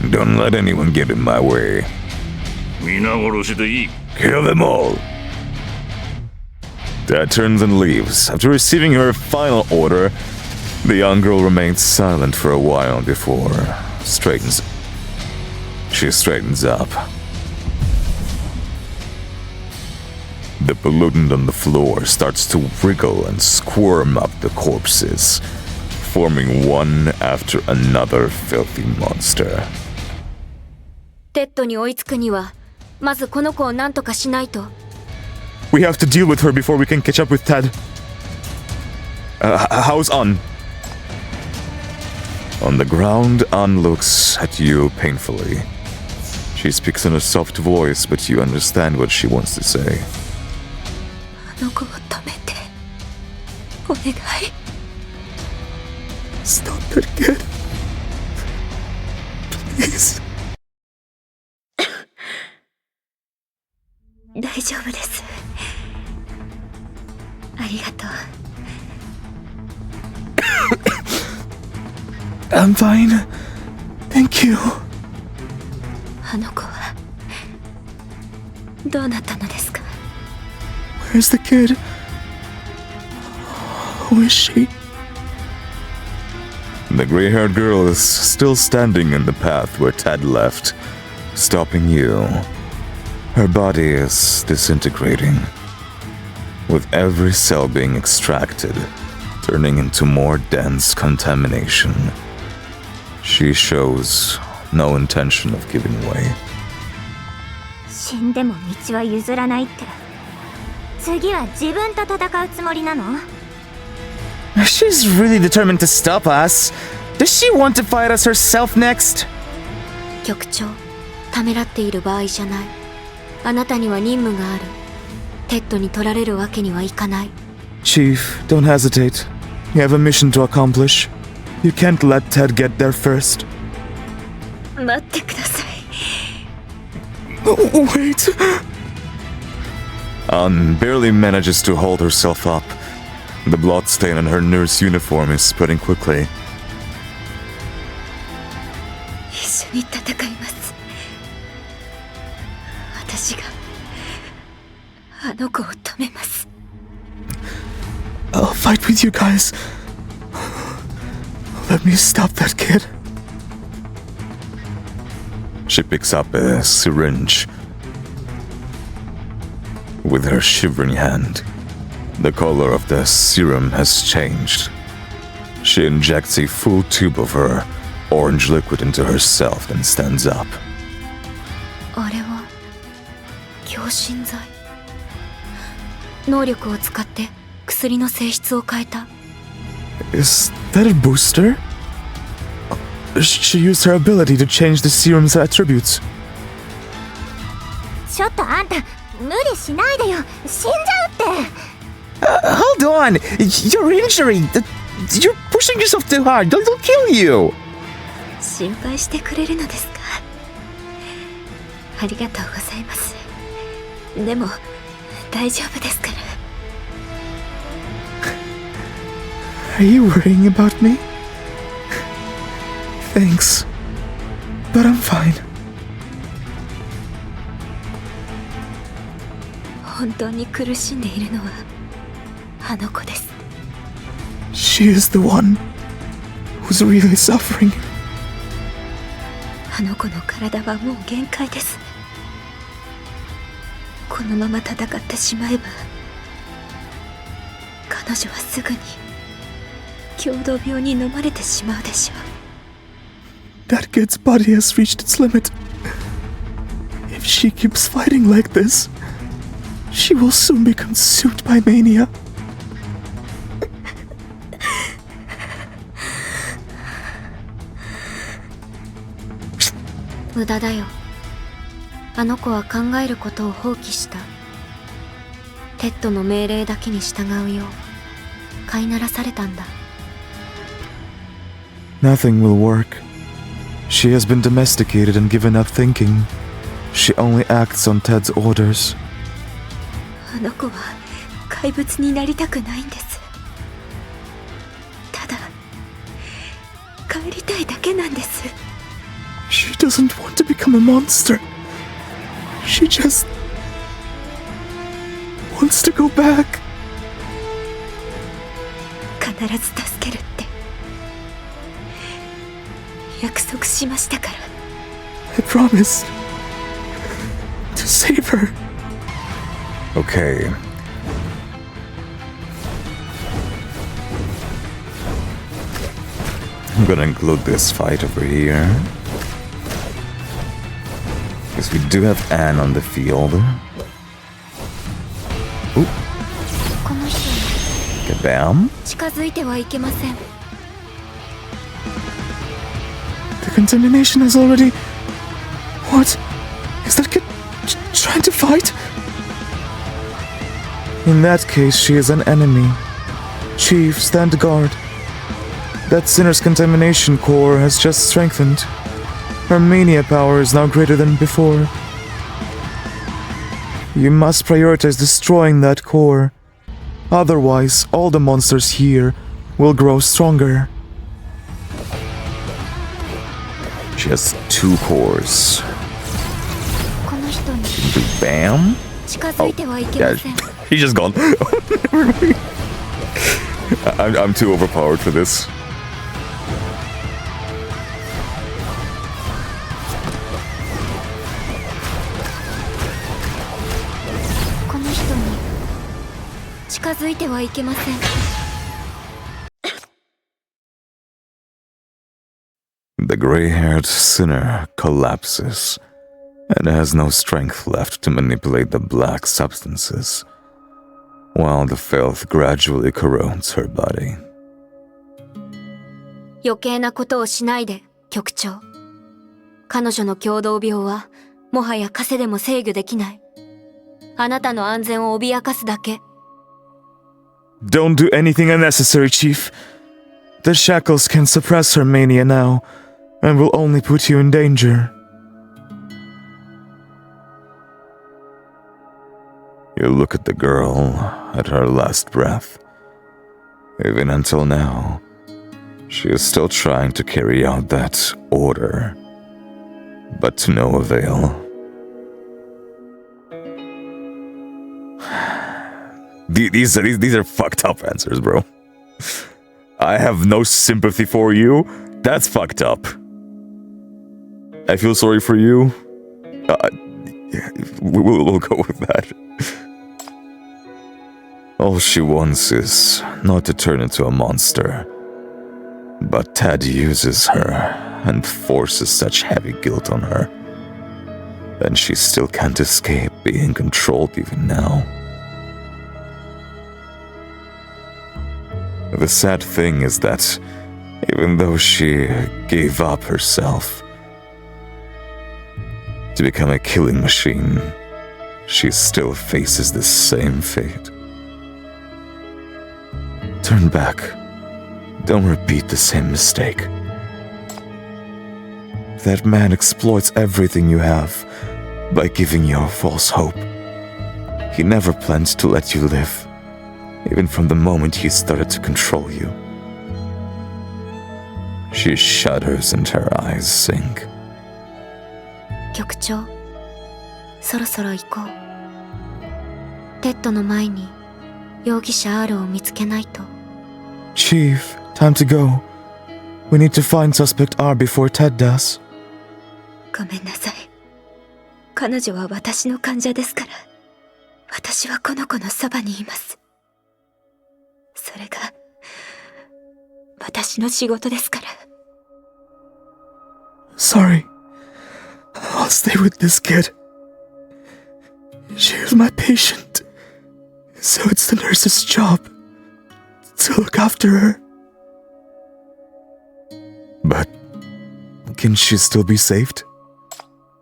Don't let anyone get in my way. 皆殺しでいい。Kill them all! Dad turns and leaves. After receiving her final order, the young girl remains silent for a while before she straightens up. The pollutant on the floor starts to wriggle and squirm up the corpses, forming one after another filthy monster. テッドに追いつくにはまずこの子を何とかしないと。 We have to deal with her before we can catch up with Ted. How's An? On the ground, An looks at you painfully. She speaks in a soft voice, but you understand what she wants to say. あの子を止めてお願い。 Stop it again. Please. 大丈夫です。ありがとう。 I'm fine. Thank you. あの子はどうなったのですか？ Where's the kid? Who is she? The gray-haired girl is still standing in the path where Ted left, stopping you. Her body is disintegrating, with every cell being extracted, turning into more dense contamination. She shows no intention of giving way. 死んでも道は譲らないって。次は自分と戦うつもりなの？ She's really determined to stop us. Does she want to fight us herself next? 局長、ためらっている場合じゃない。あなたには任務がある。テッドに取られるわけにはいかない。 Chief, don't hesitate. You have a mission to accomplish. You can't let Ted get there first. 待ってください。 Oh, wait. An barely manages to hold herself up. The blood stain on her nurse uniform is spreading quickly. 一緒に戦います。私があの子を止めます。 I'll fight with you guys. Let me stop that kid. She picks up a syringe with her shivering hand. The color of the serum has changed. She injects a full tube of her orange liquid into herself and stands up. あれは強心剤。能力を使って薬の性質を変えた。 Is that a booster? She used her ability to change the serum's attributes. ちょっとあんた無理しないでよ、死んじゃうって。 Hold on! Your injury! You're pushing yourself too hard! They'll kill you! 心配してくれるのですか。ありがとうございます。でも大丈夫ですから。 Are you worrying about me? Thanks. But I'm fine. 本当に苦しんでいるのはあの子です。 She is the one who's really suffering. あの子の体はもう限界です。このまま戦ってしまえば彼女はすぐに共同病に飲まれてしまうでしょう。 That kid's body has reached its limit. If she keeps fighting like this, she will soon be consumed by mania. 無駄だよ。あの子は考えることを放棄した。テッドの命令だけに従うよう飼いならされたんだ。 Nothing will work. She has been domesticated and given up thinking. She only acts on Ted's orders. あの子は怪物になりたくないんです。ただ帰りたいだけなんです。 She doesn't want to become a monster. She just wants to go back. 必ず助けるって約束しましたから。 I promised to save her. Okay. I'm gonna include this fight over here. Because we do have Anne on the field. Ooh. この人に Kabam. 近づいてはいけません。 The contamination has already... What? Is that kid trying to fight? In that case, she is an enemy. Chief, stand guard. That sinner's contamination core has just strengthened. Her mania power is now greater than before. You must prioritize destroying that core. Otherwise, all the monsters here will grow stronger. She has 2 cores. この人に Bam! 近づいてはいけません。 He's just gone. I'm too overpowered for this. この人に近づいてはいけません。 The gray-haired sinner collapses and has no strength left to manipulate the black substances, while the filth gradually corrodes her body. 余計なことをしないで、局長。彼女の共同病はもはや枷でも制御できない。あなたの安全を脅かすだけ。 Don't do anything unnecessary, Chief. The shackles can suppress her mania now, and will only put you in danger. You look at the girl at her last breath. Even until now, she is still trying to carry out that order, but to no avail. These are fucked up answers, bro. I have no sympathy for you? That's fucked up. I feel sorry for you. Yeah, we'll go with that. All she wants is not to turn into a monster. But Ted uses her and forces such heavy guilt on her. And she still can't escape being controlled even now. The sad thing is that even though she gave up herself to become a killing machine, she still faces the same fate. Turn back. Don't repeat the same mistake. That man exploits everything you have by giving you a false hope. He never planned to let you live, even from the moment he started to control you. She shudders and her eyes sink. 局長、そろそろ行こう。テッドの前に容疑者 R を見つけないと。Chief, time to go. We need to find suspect R before Ted does. ごめんなさい。彼女は私の患者ですから。私はこの子のそばにいます。それが私の仕事ですから。Sorry. I'll stay with this kid. She is my patient. So it's the nurse's job to look after her. But can she still be saved?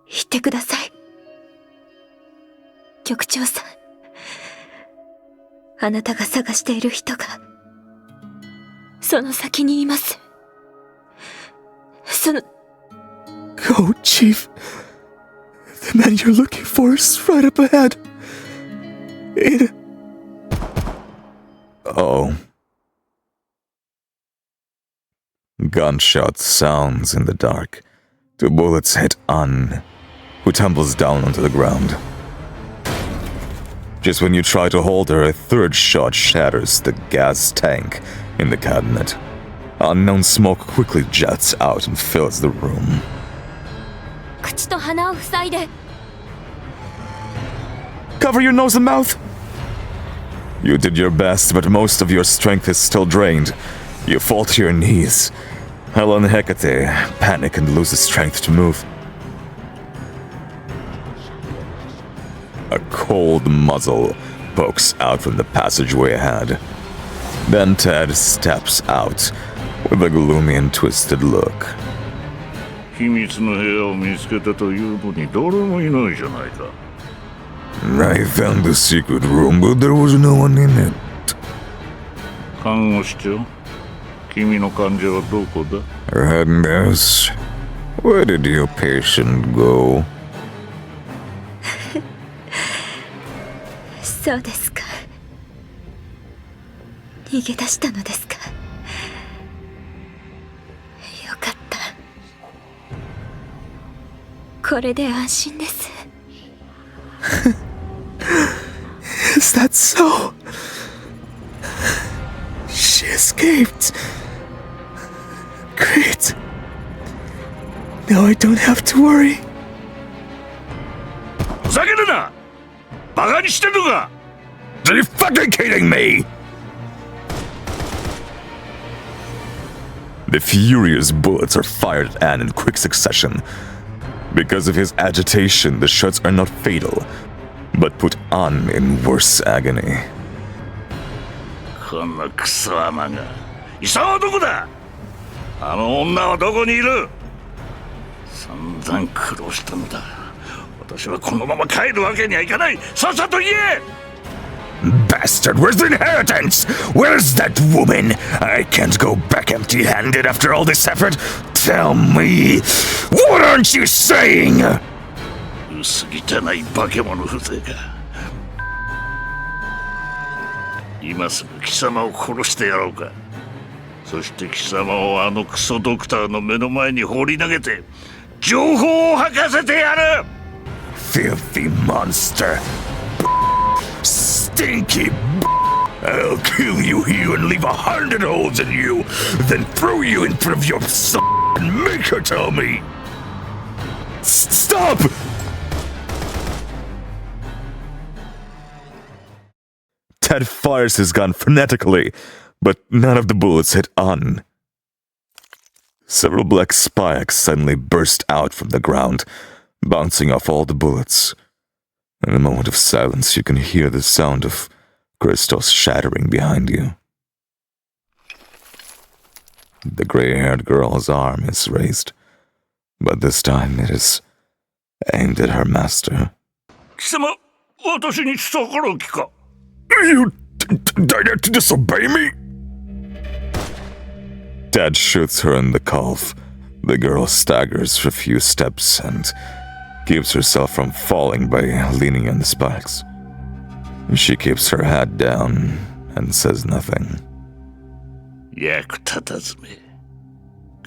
言ってください。局長さん。あなたが探している人がその先にいます。その Go, Chief. The man you're looking for is right up ahead. Oh. Gunshot sounds in the dark. 2 bullets hit Ann, who tumbles down onto the ground. Just when you try to hold her, a 3rd shot shatters the gas tank in the cabinet. Unknown smoke quickly jets out and fills the room. 口と鼻を塞いで。Cover your nose and mouth! You did your best, but most of your strength is still drained. You fall to your knees. Helen Hecate panic and loses strength to move. A cold muzzle pokes out from the passageway ahead. Then Ted steps out with a gloomy and twisted look. 秘密の部屋を見つけたというのに誰もいないじゃないか。I found the secret room, but there was no one in it. 看護師長、君の患者はどこだ？ Goodness, where did your patient go? そうですか。逃げ出したのですか。よかった。これで安心です。Is that so? She escaped. Great. Now I don't have to worry. ふざけるな！バカにしてんのか！ Are you fucking kidding me? The furious bullets are fired at Ann in quick succession. Because of his agitation, the shots are not fatal, but put Ann in worse agony. このクソ甘が。イサはどこだ？あの女はどこにいる？散々苦労したのだ。私はこのまま帰るわけにはいかない。さっさと言え！ Bastard, where's the inheritance? Where's that woman? I can't go back empty-handed after all this effort. Tell me, what aren't you saying? 薄汚い化け物風情か。今すぐ貴様を殺してやろうか。そして貴様をあのクソドクターの目の前に放り投げて情報を吐かせてやる。 Filthy monster. Stinky. I'll kill you here and leave 100 holes in you, then throw you in front of your son and make her tell me. Stop! Ted fires his gun frenetically, but none of the bullets hit An. Several black spikes suddenly burst out from the ground, bouncing off all the bullets. In a moment of silence, you can hear the sound of crystals shattering behind you. The gray-haired girl's arm is raised, but this time it is aimed at her master. 貴様、私に逆らう気か? You dare to disobey me? Dad shoots her in the calf. The girl staggers for a few steps and keeps herself from falling by leaning on the spikes. She keeps her head down and says nothing. 役立たずめ。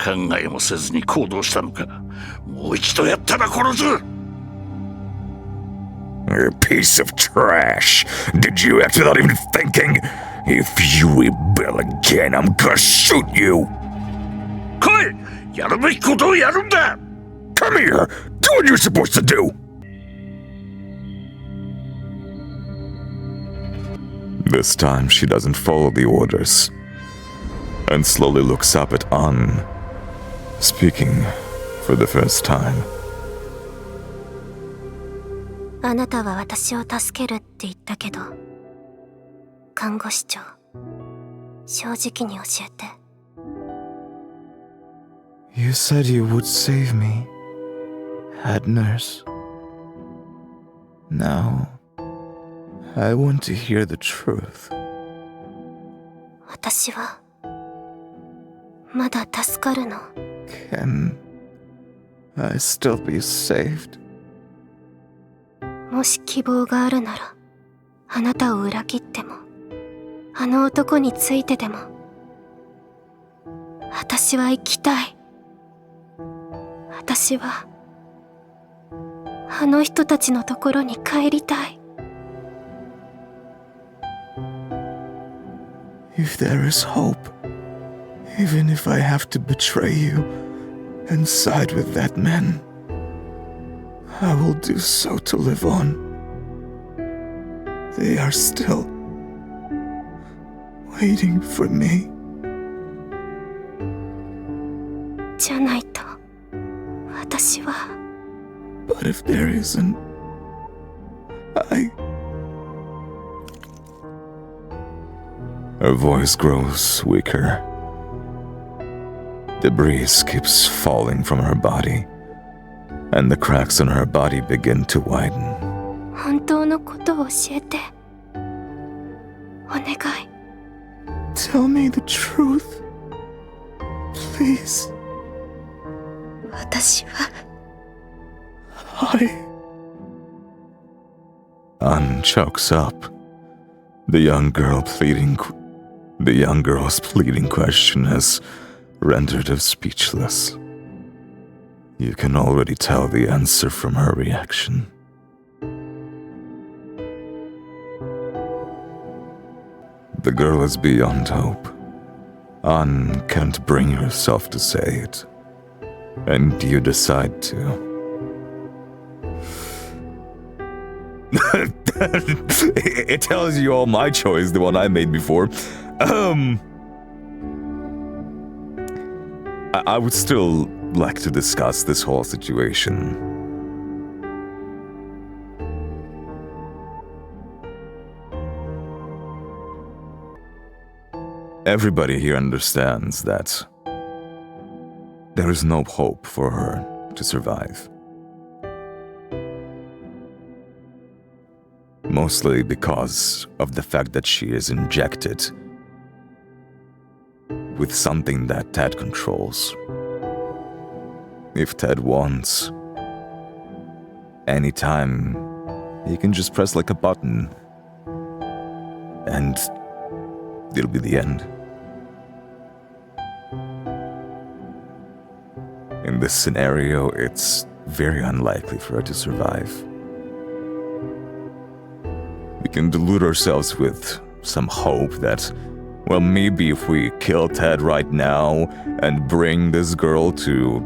考えもせずに行動したのか。もう一度やったら殺す。You piece of trash. Did you act without even thinking? If you rebel again, I'm gonna shoot you. 来い！やるべきことをやるんだ！ Come here. Do what you're supposed to do. This time she doesn't follow the orders and slowly looks up at An, speaking for the first time. あなたは私を助けるって言ったけど、看護師長、正直に教えて。You said you would save me, head nurse. Now, I want to hear the truth. 私はまだ助かるの。Can I still be saved? もし希望があるなら、あなたを裏切っても、あの男についてでも、私は生きたい。私はあの人たちのところに帰りたい。If there is hope, even if I have to betray you and side with that man, I will do so to live on. They are still waiting for me. じゃないと、私は。But if there isn't, Her voice grows weaker. The breeze keeps falling from her body, and the cracks in her body begin to widen. 本当のことを教えて。お願い。tell me the truth. Please. 私は An chokes up. The young girl's pleading question has rendered her speechless. You can already tell the answer from her reaction. The girl is beyond hope. An can't bring herself to say it. And you decide to. It tells you all my choice, the one I made before. I would still like to discuss this whole situation. Everybody here understands that there is no hope for her to survive. Mostly because of the fact that she is injected with something that Ted controls. If Ted wants, anytime, he can just press like a button and it'll be the end. In this scenario, it's very unlikely for her to survive. We can delude ourselves with some hope that, well, maybe if we kill Ted right now and bring this girl to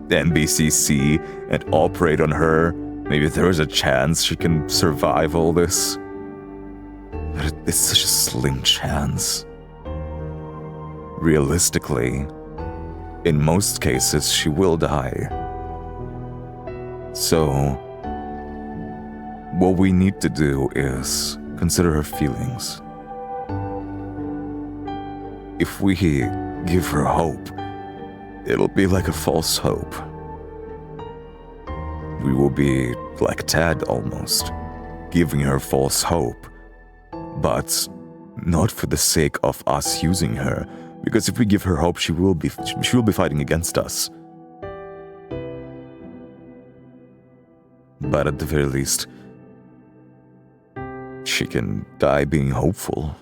NBCC and operate on her, maybe there is a chance she can survive all this. But it's such a slim chance. Realistically, in most cases, she will die. So, what we need to do is consider her feelings. If we give her hope, it'll be like a false hope. We will be like Ted almost, giving her false hope. But not for the sake of us using her, because if we give her hope, she will be fighting against us. But at the very least, she can die being hopeful.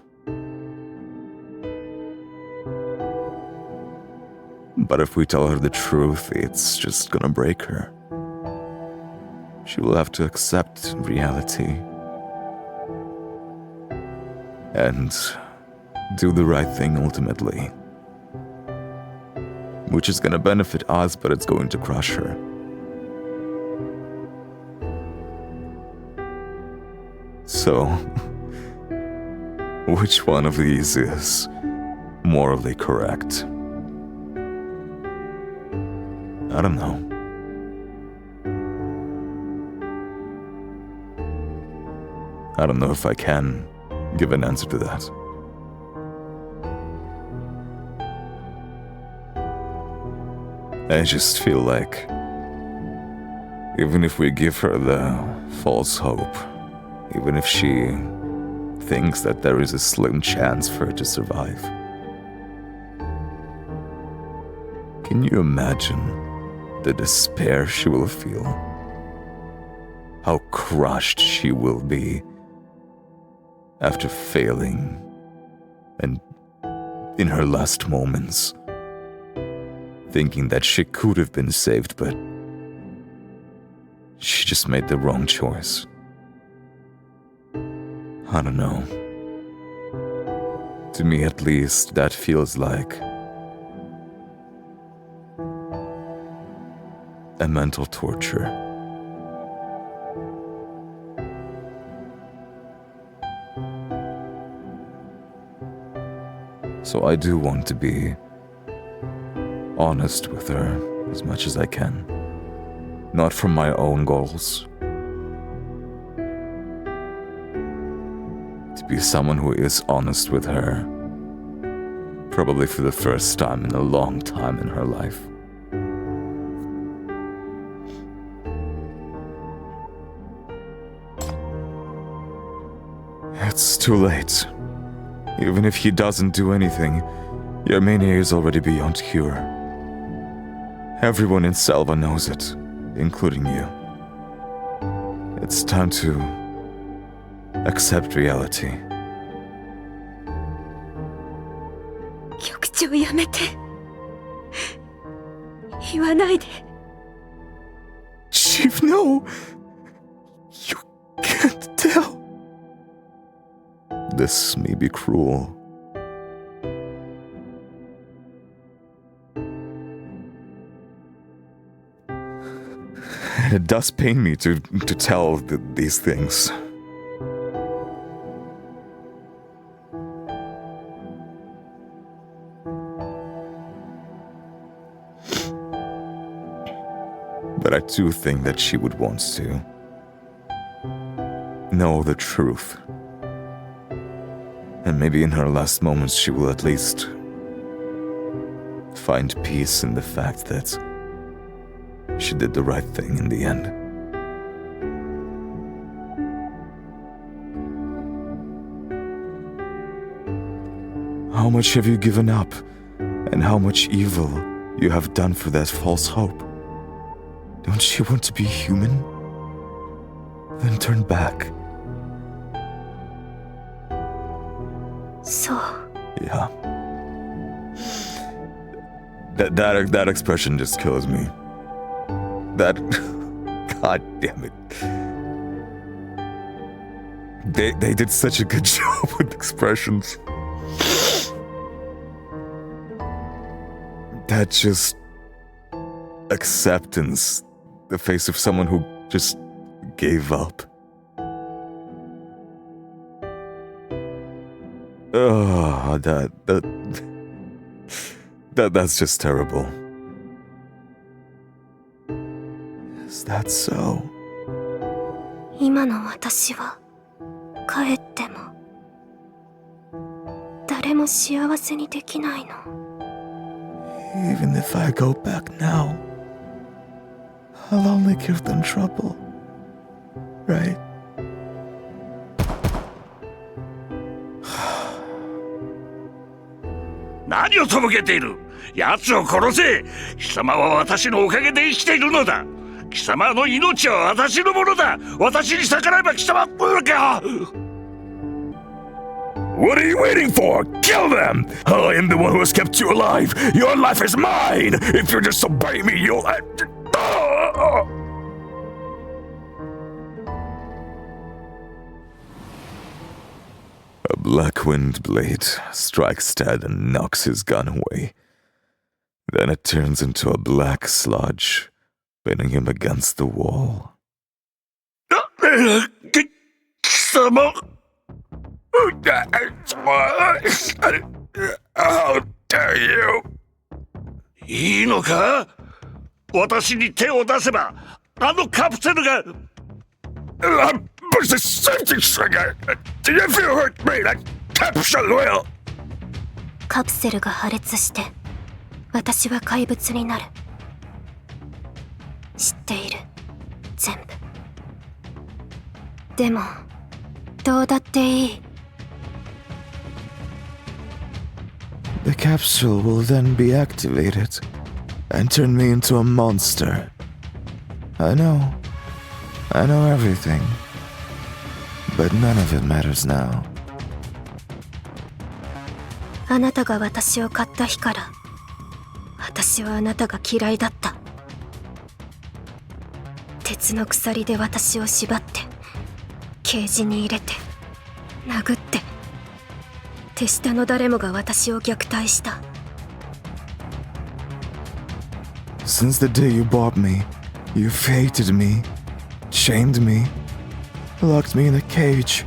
But if we tell her the truth, it's just gonna break her. She will have to accept reality and do the right thing ultimately. Which is gonna benefit us, but it's going to crush her. So, which one of these is morally correct? I don't know. I don't know if I can give an answer to that. I just feel like even if we give her the false hope, even if she thinks that there is a slim chance for her to survive, can you imagine the despair she will feel? How crushed she will be after failing and in her last moments, thinking that she could have been saved, but she just made the wrong choice. I don't know. To me, at least, that feels like a mental torture. So I do want to be honest with her as much as I can. Not from my own goals. To be someone who is honest with her, probably for the first time in a long time in her life. It's too late. Even if he doesn't do anything, Yermenia is already beyond cure. Everyone in Selva knows it, including you. It's time to accept reality. 局長やめて。言わないで。 Chief, no! You can't tell. This may be cruel. It does pain me to tell these things. But I do think that she would want to know the truth. And maybe in her last moments she will at least find peace in the fact that she did the right thing in the end. How much have you given up, and how much evil you have done for that false hope? Don't you want to be human? Then turn back. そう。 Yeah. That expression just kills me. That... God damn it. They did such a good job with expressions. That just acceptance, the face of someone who just gave up. Oh, that's just terrible. Is that so? 今の私は帰っても誰も幸せにできないの。 Even if I go back now, I'll only give them trouble. Right? 何をとぼけている。奴を殺せ。貴様は私のおかげで生きているのだ。貴様の命は私のものだ。私に逆らえば貴様。What are you waiting for? Kill them! I am the one who has kept you alive. Your life is mine. If you disobey me, you'll. A black wind blade strikes Ted and knocks his gun away. Then it turns into a black sludge, pinning him against the wall. 貴様。How dare you? いいのか。私に手を出せばあのカプセルが。Push the safety trigger. If you hurt me, that capsule will. カプセルが破裂して私は怪物になる。知っている、全部。でもどうだっていい。 The capsule will then be activated and turn me into a monster. I know everything, but none of it matters now. あなたが私を買った日から私はあなたが嫌いだった。鉄の鎖で私を縛ってケージに入れて殴って、手下の誰もが私を虐待した。 Since the day you bought me, you've hated me, shamed me, locked me in a cage,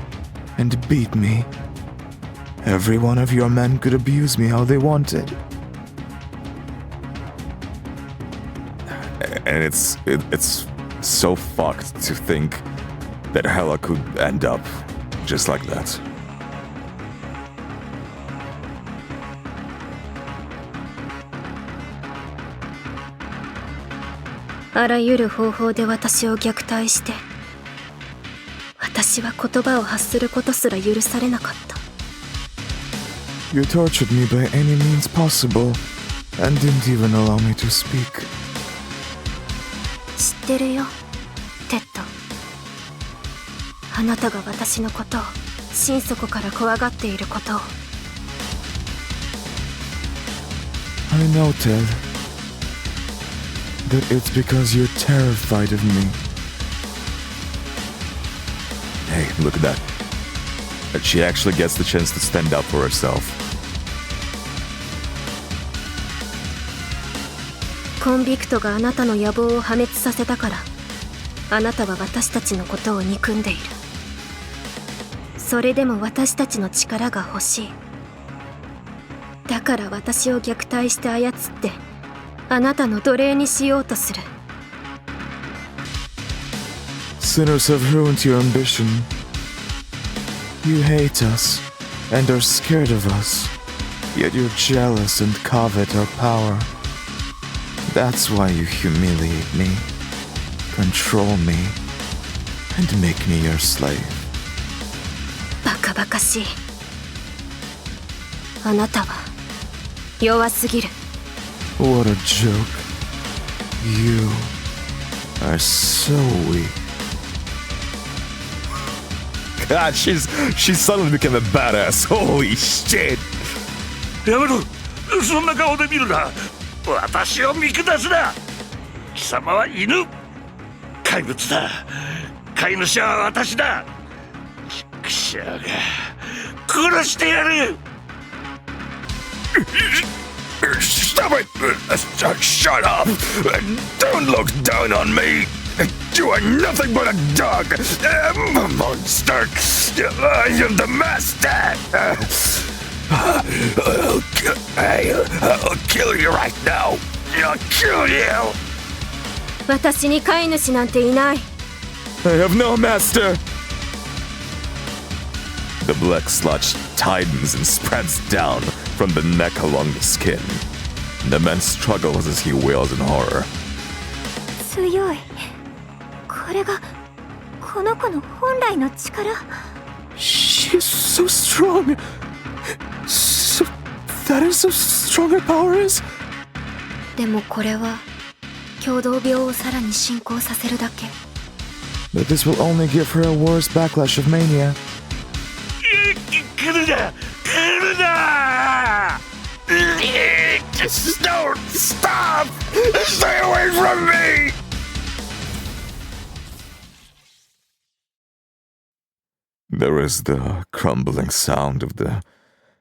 and beat me. Every one of your men could abuse me how they wanted. And it's so fucked to think that Hela could end up just like that. あらゆる方法で私を虐待して、私は言葉を発することすら許されなかった。 You tortured me by any means possible, and didn't even allow me to speak. 知ってるよ、テッド。あなたが私のことを心底から怖がっていることを。 I know, Ted. But it's because you're terrified of me. Hey, look at that. That she actually gets the chance to stand up for herself. コンビクトがあなたの野望を破滅させたから、あなたは私たちのことを憎んでいる。それでも私たちの力が欲しい。だから私を虐待して操ってあなたの奴隷にしようとする。 Sinners have ruined your ambition. You hate us and are scared of us, yet you're jealous and covet our power. That's why you humiliate me, control me, and make me your slave. バカバカしい。あなたは弱すぎる。 What a joke. You are so weak. God, she suddenly became a badass. Holy shit. やめろ。そんな顔で見るな。私を見下すな。貴様は犬。怪物だ。飼い主は私だ。しっくしゃが殺してやる。 Stop it! Shut up! Don't look down on me! You are nothing but a dog! A monster! I am the master! I'll kill you right now! I'll kill you! 私に飼い主なんていない。 I have no master! The black sludge tightens and spreads down from the neck along the skin. The man struggles as he wails in horror. 強い。これがこの子の本来の力。 She is so strong. So that is so strong her power is. でもこれは共同病をさらに進行させるだけ。 But this will only give her a worse backlash of mania. 来るな来るな。 Don't stop! Stay away from me! There is the crumbling sound of the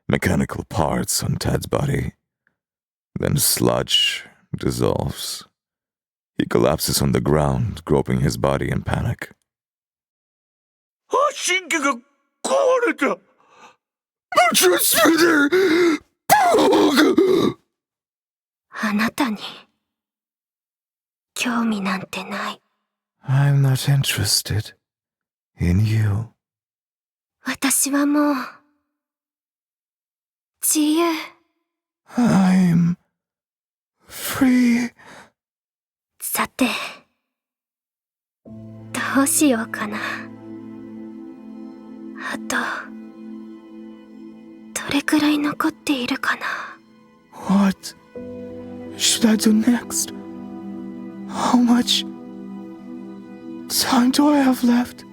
mechanical parts on Ted's body. Then sludge dissolves. He collapses on the ground, groping his body in panic. 神経が壊れた。 あなたに興味なんてない。 I'm not interested in you. 私はもう自由。 I'm free. さて、どうしようかな。あとどれくらい残っているかな。 What should I do next? How much time do I have left?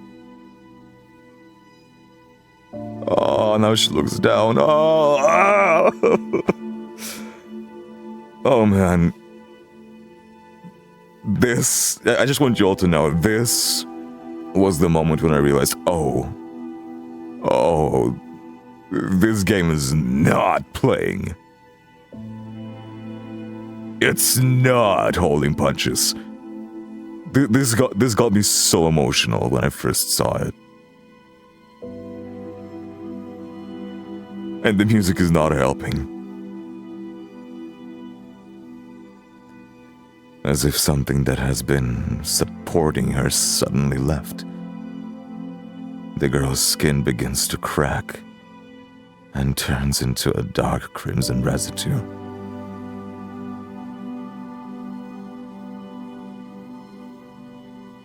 Oh, now she looks down. Oh, oh man. This, I just want you all to know, this was the moment when I realized, oh, this game is not playing. It's not holding punches. This got me so emotional when I first saw it. And the music is not helping. As if something that has been supporting her suddenly left. The girl's skin begins to crack and turns into a dark crimson residue.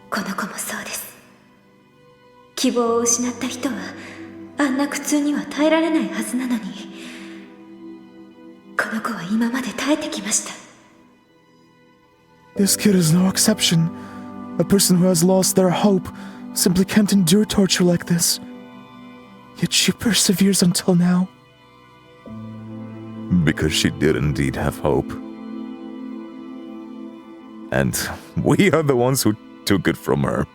This 子もそうです。希望を失った人はあんな苦痛には耐えられないはずなのに、この子は今まで耐えてきました。 This kid is no exception. A person who has lost their hope simply can't endure torture like this. Yet she perseveres until now. Because she did indeed have hope. And we are the ones who took it from her.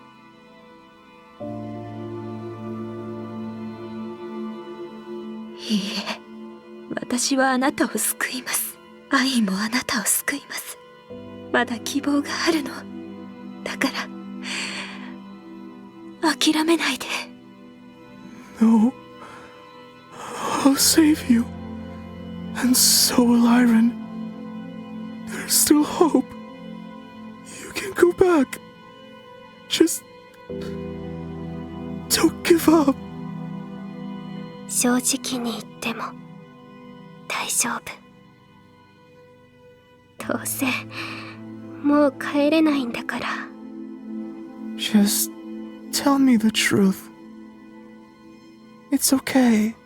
いいえ、私はあなたを救います。愛もあなたを救います。まだ希望があるの。だから諦めないで。 No. I'll save you. And so will Iron. There's still hope. You can go back. Just don't give up. 正直に言っても大丈夫。どうせもう帰れないんだから。 Just tell me the truth. It's okay.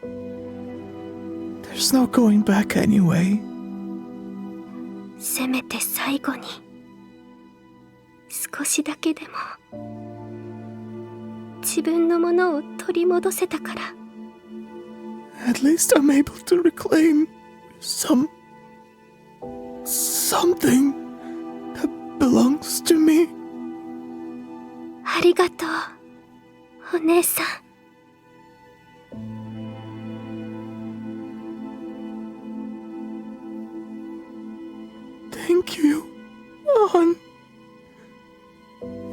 There's no going back anyway. せめて最後に少しだけでも自分のものを取り戻せたから。 At least I'm able to reclaim something that belongs to me. ありがとう、お姉さん。thank you, An.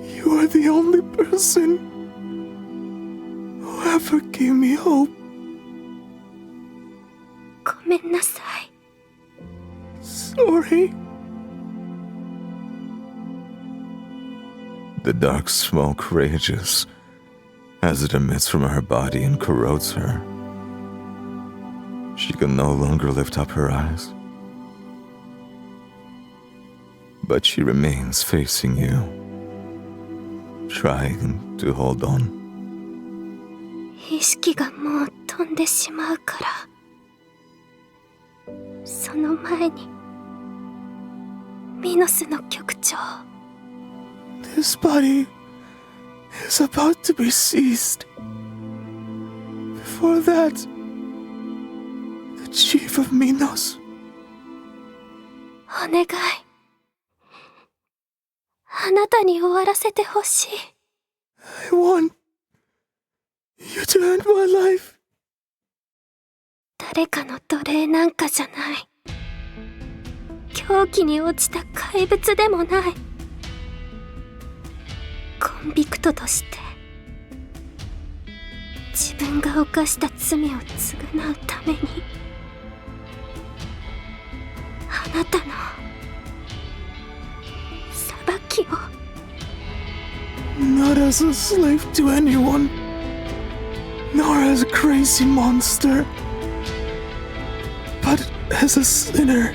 You are the only person who ever gave me hope. ごめんなさい。 Sorry. The dark smoke rages as it emits from her body and corrodes her. She can no longer lift up her eyes. But she remains facing you, trying to hold on. 意識がもう飛んでしまうから。その前にミノスの局長。 This body is about to be seized. Before that, the chief of Minos. お願い。あなたに終わらせてほしい。 I want you to end my life. 誰かの奴隷なんかじゃない。狂気に落ちた怪物でもない。コンビクトとして自分が犯した罪を償うためにあなたの裁きを。 Not as a slave to anyone, nor as a crazy monster, but as a sinner.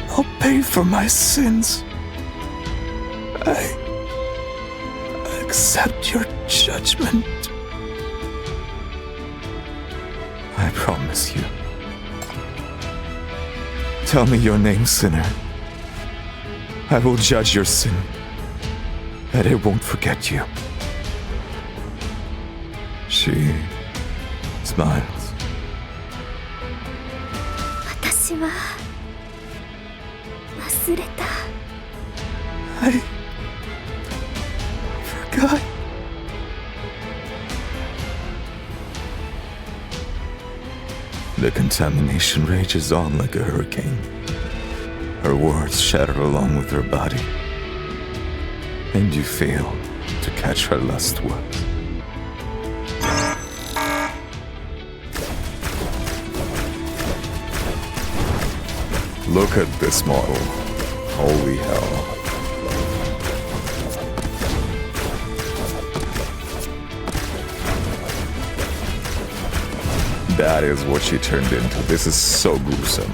I'll pay for my sins. I accept your judgment. I promise you. Tell me your name, sinner. I will judge your sin, and I won't forget you. She smiles. 私は忘れた。 I forgot. The contamination rages on like a hurricane. Her words shatter along with her body, and you fail to catch her last words. Look at this model. Holy hell. That is what she turned into. This is so gruesome.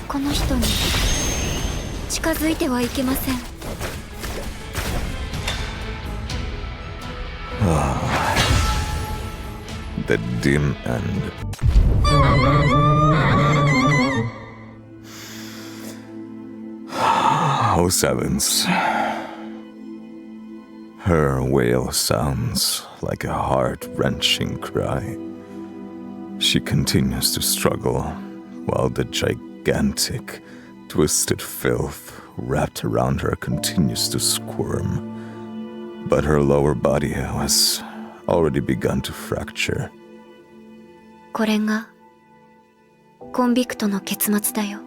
この人に近づいてはいけません。 The dim end. Oh, sevens. Her wail sounds like a heart-wrenching cry. She continues to struggle while the gigantic, twisted filth wrapped around her continues to squirm. But her lower body has already begun to fracture. これがコンビクトの結末だよ。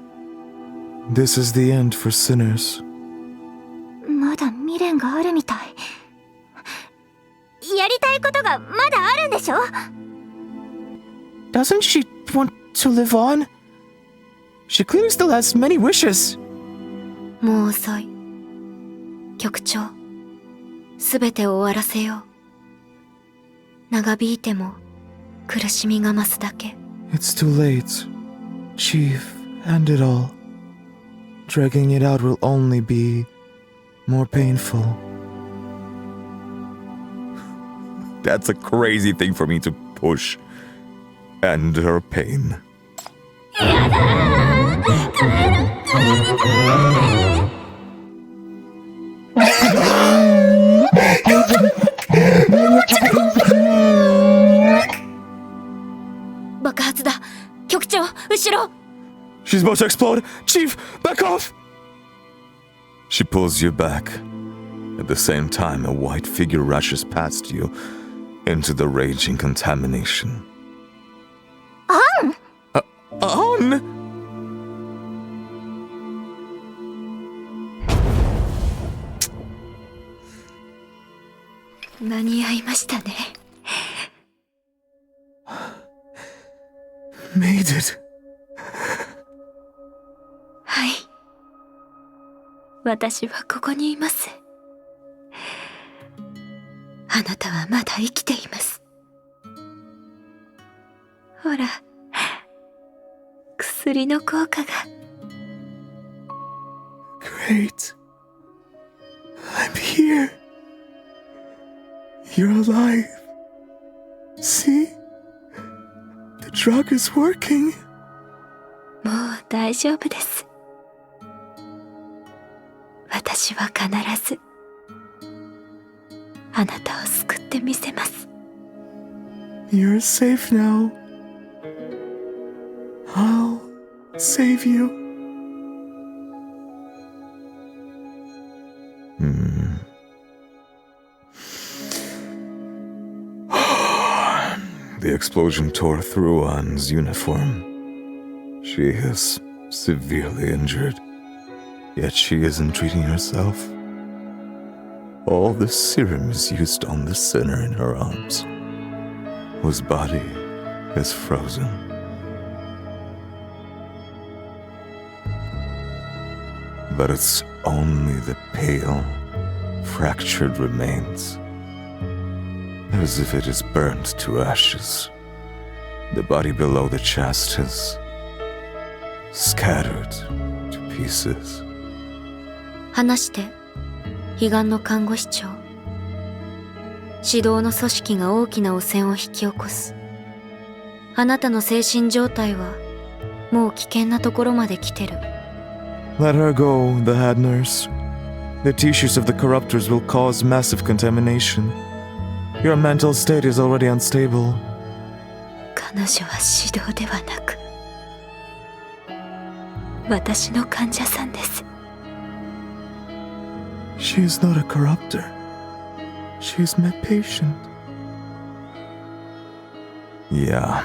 This is the end for sinners. まだ未練があるみたい。やりたいことがまだあるんでしょ？ Doesn't she want to live on? She clearly still has many wishes. もう遅い。局長、すべてを終わらせよう。長引いても苦しみが増すだけ。 It's too late. Chief, end it all. Dragging it out will only be more painful. That's a crazy thing for me to push. End her pain. She's about to explode! Chief, back off! She pulls you back. At the same time, a white figure rushes past you into the raging contamination. on!間に合いましたね。 Made it. はい。私はここにいます。あなたはまだ生きています。ほら、薬の効果が。 Great. I'm here. You're alive. See? The drug is working. もう大丈夫です。私は必ずあなたを救ってみせます。 You're safe now. I'll save you. The explosion tore through Anne's uniform. She is severely injured, yet she isn't treating herself. All the serum is used on the sinner in her arms, whose body is frozen. But it's only the pale, fractured remains, as if it is burnt to ashes. The body below the chest is scattered to pieces. 話して、彼岸の看護師長。指導の組織が大きな汚染を引き起こす。あなたの精神状態はもう危険なところまで来てる。 Let her go, the head nurse. The tissues of the corruptors will cause massive contamination. Your mental state is already unstable. 彼女は指導ではなく、私の患者さんです。 She is not a corruptor. She is my patient. Yeah.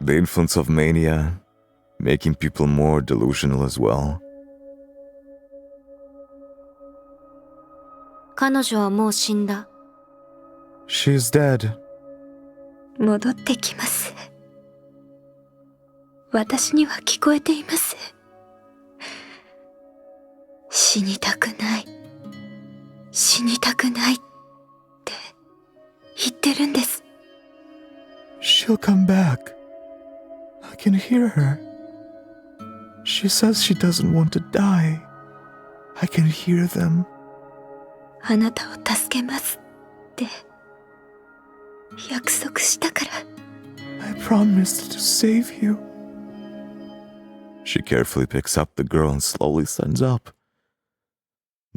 The influence of mania, making people more delusional as well. 彼女はもう死んだ。 She is dead. 戻ってきます。私には聞こえています。死にたくない。死にたくないって言ってるんです。 She'll come back. I can hear her. She says she doesn't want to die. I can hear them. あなたを助けますって約束したから。 I promised to save you. She carefully picks up the girl and slowly stands up.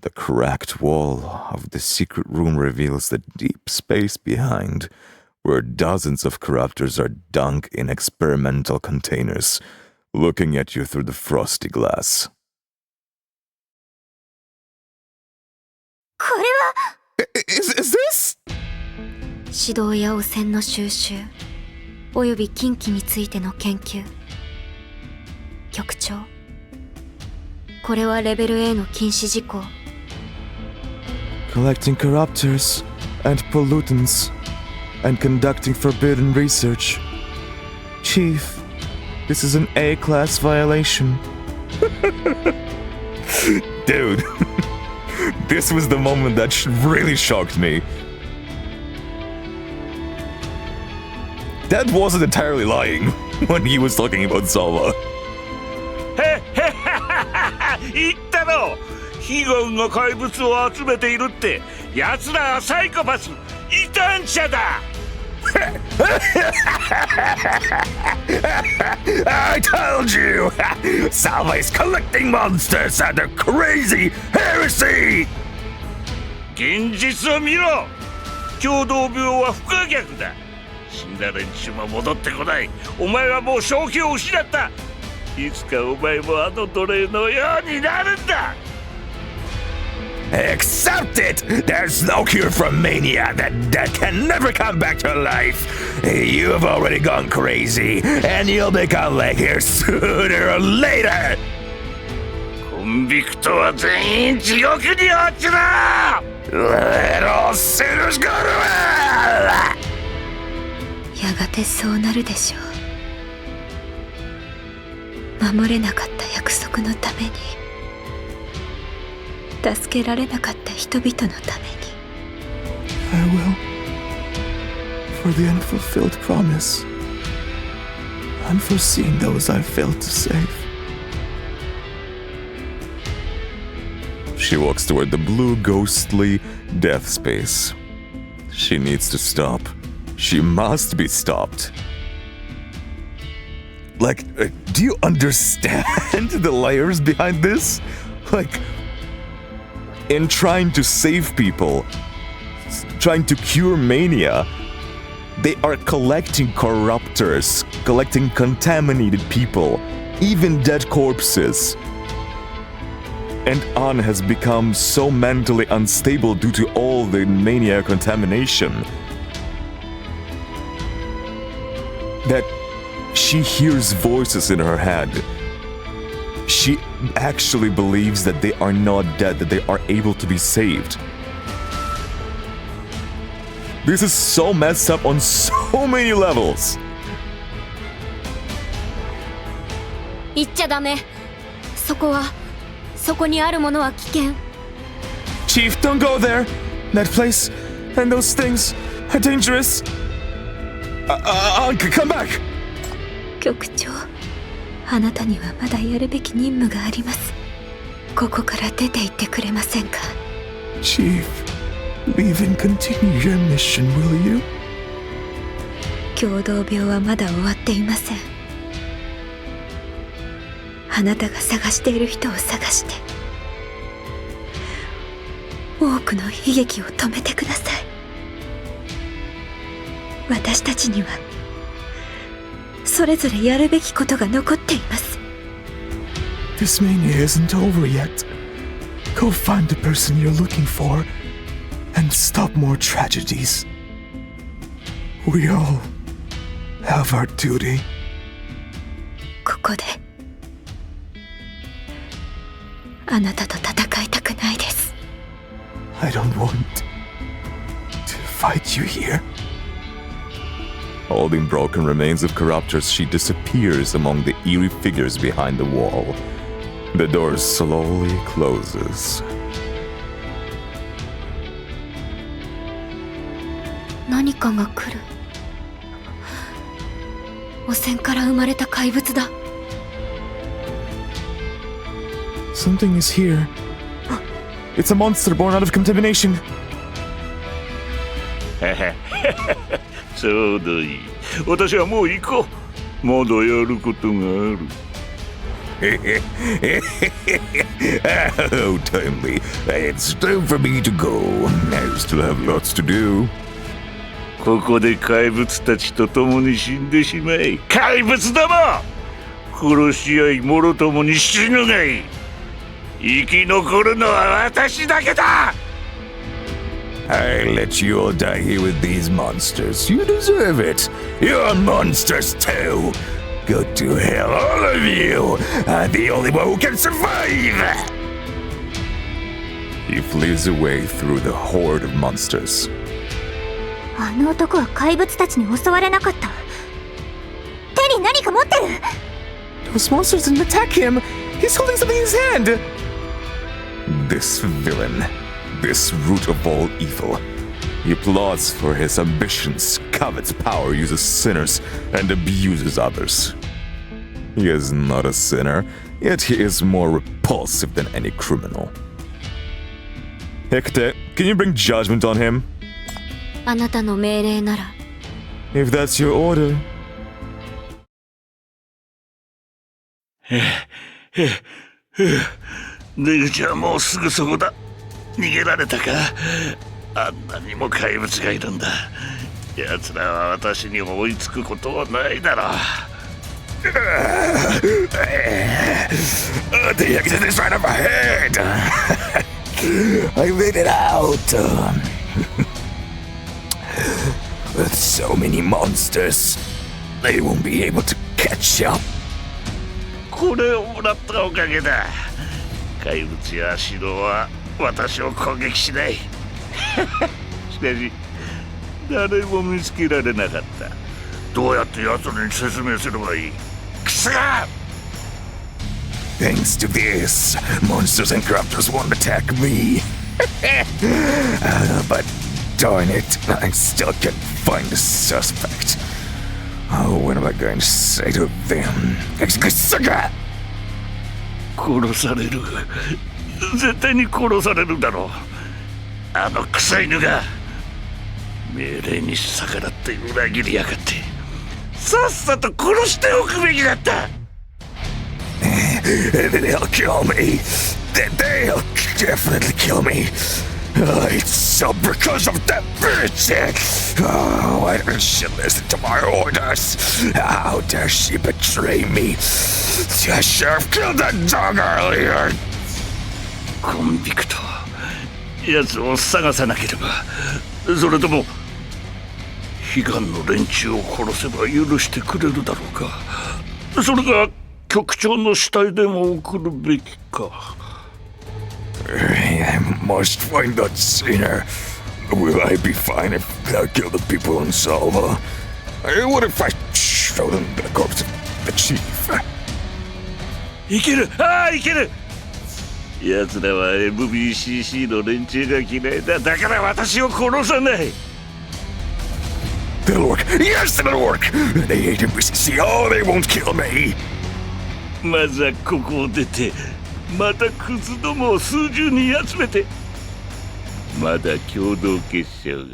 The cracked wall of the secret room reveals the deep space behind, where dozens of corruptors are dunked in experimental containers, looking at you through the frosty glass. これは Is this? 指導や汚染の収集、および禁忌についての研究。局長、これはレベル A の禁止事項。Collecting corruptors and pollutants and conducting forbidden research. Chief, this is an A-class violation. Dude, this was the moment that really shocked me. Dad wasn't entirely lying when he was talking about Salva. 言ったろ、ヒゴンが怪物を集めているって。奴らはサイコパス、異端者だ。I told you! Salva is collecting monsters and a crazy heresy! 現実を見ろ。共同病は不可逆だ。死んだ連中も戻ってこない。お前はもう正気を失った。いつかお前もあの奴隷のようになるんだ。Accept it! There's no cure for mania. That can never come back to life. You've already gone crazy, and you'll become like her sooner or later. コンビクトは全員地獄に落ちろ Let all sinners go to hell! やがてそうなるでしょう。守れなかった約束のために、助けられなかった人々のために。 I will. For the unfulfilled promise. Unforeseen those I failed to save. She walks toward the blue, ghostly death space. She needs to stop. She must be stopped. Like, do you understand the layers behind this? Like, in trying to save people, trying to cure mania, they are collecting corruptors, collecting contaminated people, even dead corpses. And An has become so mentally unstable due to all the mania contamination that she hears voices in her head. She actually believes that they are not dead, that they are able to be saved. This is so messed up on so many levels. 行っちゃダメ。そこにあるものは危険。 Chief, don't go there. That place and those things are dangerous. Come back. 局長、あなたにはまだやるべき任務があります。ここから出て行ってくれませんか？ Chief, leave and continue your mission, will you? 共同病はまだ終わっていません。あなたが探している人を探して、多くの悲劇を止めてください。私たちにはそれぞれやるべきことが残っています。 This mania isn't over yet. Go find the person you're looking for and stop more tragedies. We all have our duty. ここであなたと戦いたくないです。 I don't want to fight you here. Holding broken remains of corruptors, she disappears among the eerie figures behind the wall. The door slowly closes. 何かが来る。汚染から生まれた怪物だ。 Something is here. It's a monster born out of contamination. ちょうどいい。私はもう行こう。まだやることがある。Oh, timely. It's time for me to go. I still have lots to do. ここで怪物たちと共に死んでしまえ。怪物ども！殺し合いもろともに死ぬがいい。生き残るのは私だけだ！ I'll let you all die here with these monsters. You deserve it. You're monsters too. Go to hell, all of you. I'm the only one who can survive. He flees away through the horde of monsters. あの男は怪物たちに襲われなかった。手に何か持ってる。 Those monsters didn't attack him. He's holding something in his hand. This villain. This root of all evil. He applauds for his ambitions, covets power, uses sinners, and abuses others. He is not a sinner, yet he is more repulsive than any criminal. Hecate, can you bring judgment on him? あなたの命令なら。 If that's your order. 出口はもうすぐそこだ。逃げられたか。あんなにも怪物がいるんだ。奴らは私に追いつくことはないだろう。The exit is right up ahead. I made it out. With so many monsters, they won't be able to catch up. これをもらったおかげだ。怪物や城は私を攻撃しない。しかし誰も見つけられなかった。どうやって奴らに説明すればいい？クソが！ Thanks to this, monsters and corruptors won't attack me. But darn it, I still can't find the suspect. Oh, what am I going to say to them? 殺される。絶対に殺されるだろう。あの臭いのが命令に逆らって裏切りやがって。さっさと殺しておくべきだった。They'll kill me. They'll definitely kill me. It's all because of that bitch. Oh, why didn't she listen to my orders? How dare she betray me? I should have killed that dog earlier. コンビクト、奴を探さなければ。それとも悲願の連中を殺せば許してくれるだろうか。それが局長の死体でも送るべきか。I must find that sinner. Will I be fine if I kill the people in Salva? What if I show them the corpse of the chief? いける、ああいける。奴らは MBCC の連中が嫌いだ。だから私を殺さない。That'll work. Yes, that'll work. They hate MBCC. Oh, they won't kill me. まずはここを出て、またクズどもを数十人集めて。まだ共同結晶があ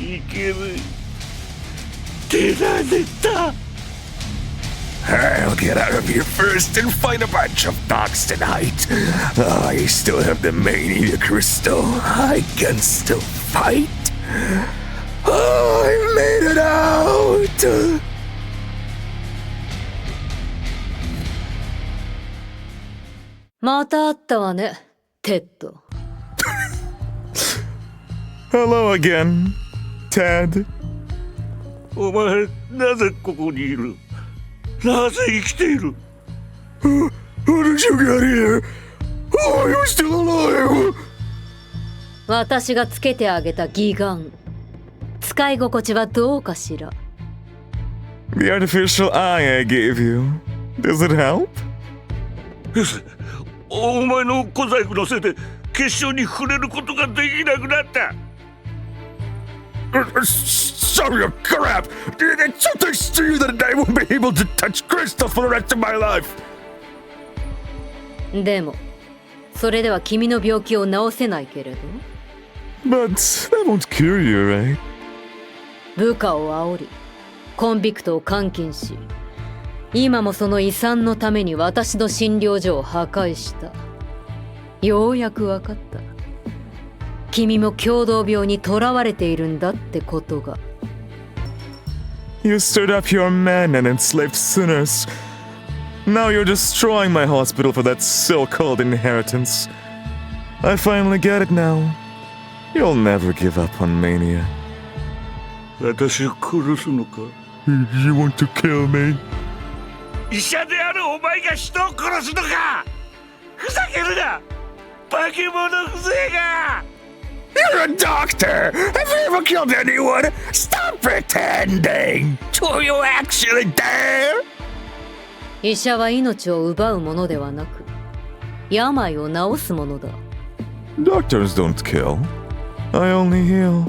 る。いける。出られた。I'll get out of here first and find a bunch of dogs tonight. I still have the Mania Crystal. I can still fight. Oh, I made it out. また会ったわね、テッド。Hello again, Ted. お前、なぜここにいる？なぜ生きている？ How did you get here? Oh, you're still alive. 私がつけてあげた義眼。使い心地はどうかしら？ The artificial eye I gave you. Does it help? お前の小細工のせいで結晶に触れることができなくなった。Sorry, crap. It's so thanks to you that I won't be able to touch crystal for the rest of my life. でも、それでは君の病気を治せないけれど。But that won't cure you, right? 部下を煽り、コンビクトを監禁し、今もその遺産のために私の診療所を破壊した。ようやく分かった。君も共同病に囚われているんだってことが。You stirred up your men and enslaved sinners. Now you're destroying my hospital for that so-called inheritance. I finally get it now. You'll never give up on Mania. 私を殺すのか？ You want to kill me? 医者であるお前が人を殺すのか？ふざけるな！化け物風情が！ You're a doctor. Have you ever killed anyone? Stop pretending. Do you actually dare? 医者は命を奪うものではなく、病を治すものだ。Doctors don't kill. I only heal.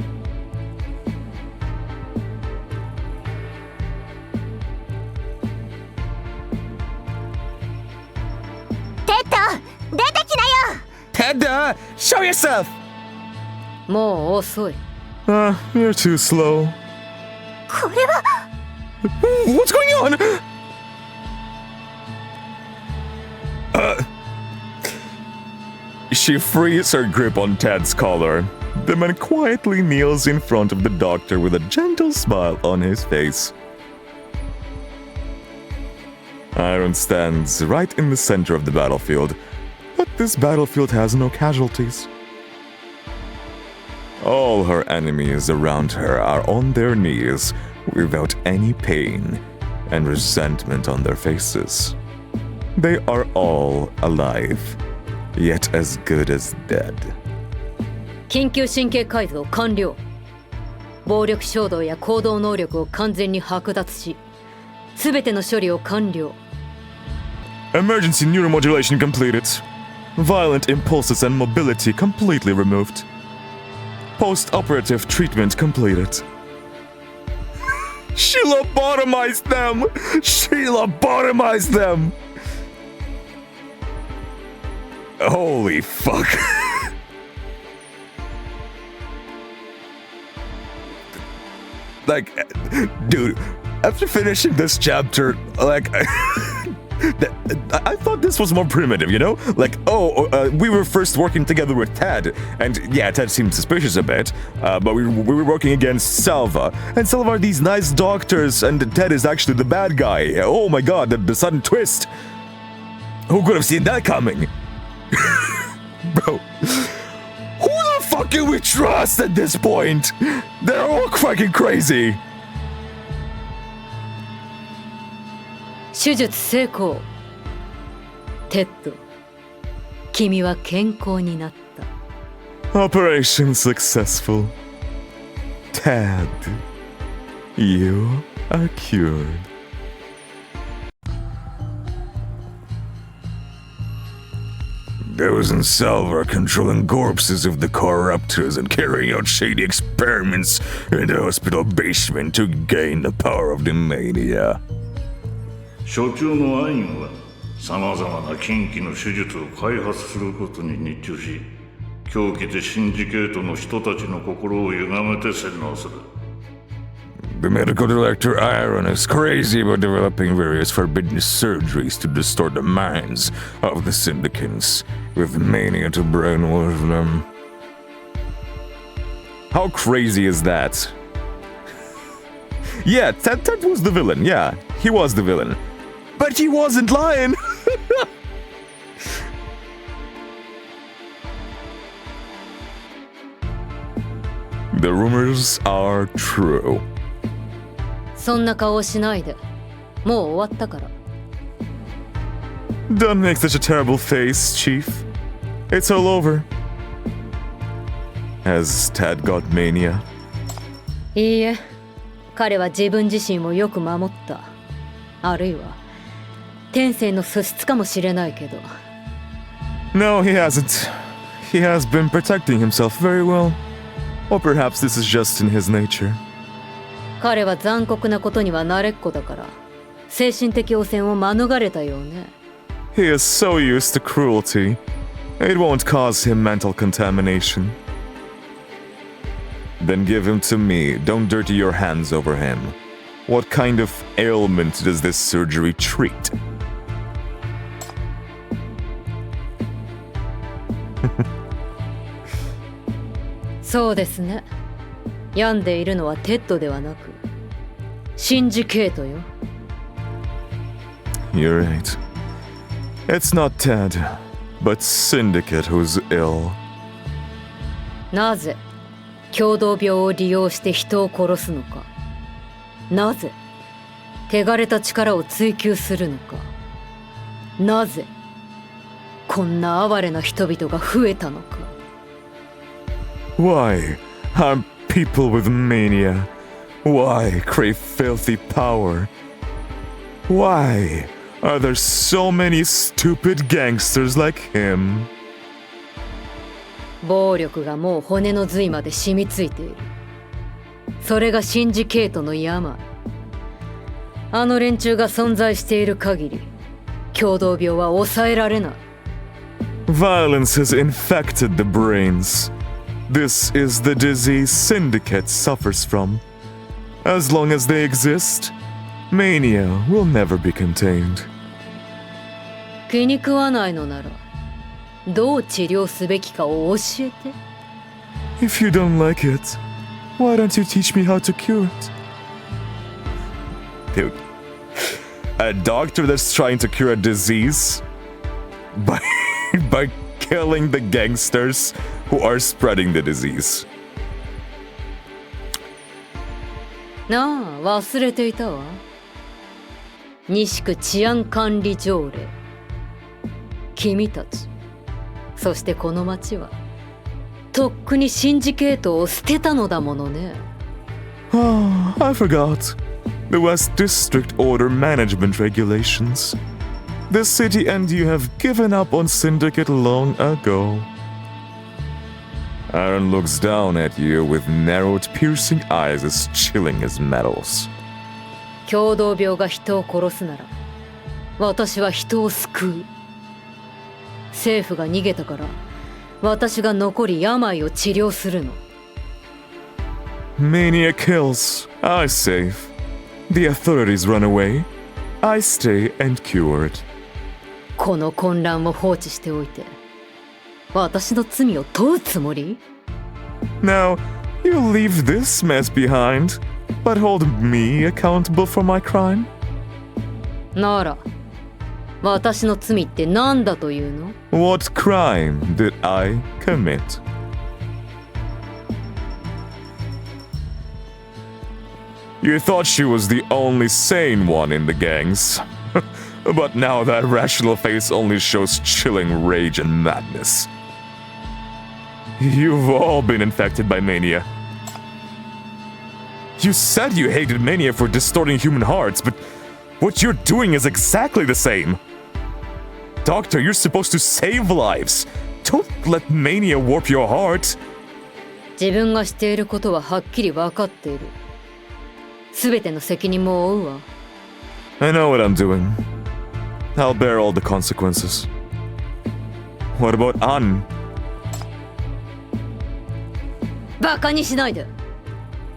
テッド、出てきなよ。 Ted, show yourself. もう遅い。 You're too slow. これは What's going on? She frees her grip on Ted's collar. The man quietly kneels in front of the doctor with a gentle smile on his face. Iron stands right in the center of the battlefield, but This battlefield has no casualties. All her enemies around her are on their knees without any pain and resentment on their faces. They are all alive, yet as good as dead. 緊急神経改造完了。暴力衝動や行動能力を完全に剥奪し、すべての処理を完了。Emergency neuromodulation completed. Violent impulses and mobility completely removed. Post-operative treatment completed. She lobotomized them! She lobotomized them! Holy fuck. Like, dude, after finishing this chapter, like, I thought this was more primitive, you know? Like, we were first working together with Ted, and yeah, Ted seemed suspicious a bit, but we were working against Salva, and Salva are these nice doctors, and Ted is actually the bad guy. Oh my god, the sudden twist. Who could have seen that coming? Bro, who the fuck can we trust at this point? They're all fucking crazy. 手術成功。テッド、君は健康になった。Operation successful. Ted, you are cured. Those in Salva are controlling corpses of the corruptors and carrying out shady experiments in the hospital basement to gain the power of the mania. 所長のアインはさまざまな禁忌の手術を開発することに熱中し、狂気でシンジケートの人たちの心を歪めて洗脳する。The medical director Iron is crazy about developing various forbidden surgeries to distort the minds of the syndicants with mania to brainwash them. How crazy is that? Yeah, Ted was the villain, yeah, he was the villain. But he wasn't lying! The rumors are true. そんな顔をしないで。もう終わったから。Don't make such a terrible face, Chief. It's all over. Has Ted got mania? いいえ、彼は自分自身をよく守った。あるいは天性の素質かもしれないけど。No, he hasn't. He has been protecting himself very well. Or perhaps this is just in his nature. 彼は残酷なことには慣れっこだから、精神的汚染を免れたよね。He is so used to cruelty. It won't cause him mental contamination. Then give him to me. Don't dirty your hands over him. What kind of ailment does this surgery treat?そうですね。病んでいるのはテッドではなく、シンジケートよ。You're right. It's not Ted, but Syndicate who's ill. なぜ共同病を利用して人を殺すのか。なぜ汚れた力を追求するのか。なぜこんな哀れな人々が増えたのか。Why harm people with mania? Why crave filthy power? Why are there so many stupid gangsters like him? 暴力がもう骨の髄まで染みついている。それがシンジケートの病。あの連中が存在している限り、共同病は抑えられない。Violence has infected the brains. This is the disease Syndicate suffers from. As long as they exist, mania will never be contained. 気に食わないのなら、どう治療すべきかを教えて。If you don't like it, why don't you teach me how to cure it? Dude, a doctor that's trying to cure a disease by killing the gangsters who are spreading the disease. なあ、忘れていたわ。西区治安管理条例。君たち、そしてこの町は、とっくにシンジケートを捨てたのだものね。Oh, I forgot. The West District Order Management Regulations. The city and you have given up on Syndicate long ago. Aaron looks down at you with narrowed, piercing eyes as chilling as metals. 共同病が人を殺すなら、私は人を救う。政府が逃げたから、私が残り病を治療するの。Mania kills, I save. The authorities run away, I stay and cure it. この混乱を放置しておいて、私の罪を問うつもり？ Now, you leave this mess behind, but hold me accountable for my crime? なら、私の罪って何だというの？ What crime did I commit? You thought she was the only sane one in the gangs. But now that rational face only shows chilling rage and madness. You've all been infected by mania. You said you hated mania for distorting human hearts, but what you're doing is exactly the same. Doctor, you're supposed to save lives. Don't let mania warp your heart. 自分がしていることははっきり分かっている。すべての責任も負うわ。I know what I'm doing. I'll bear all the consequences. What about An? バカにしないで。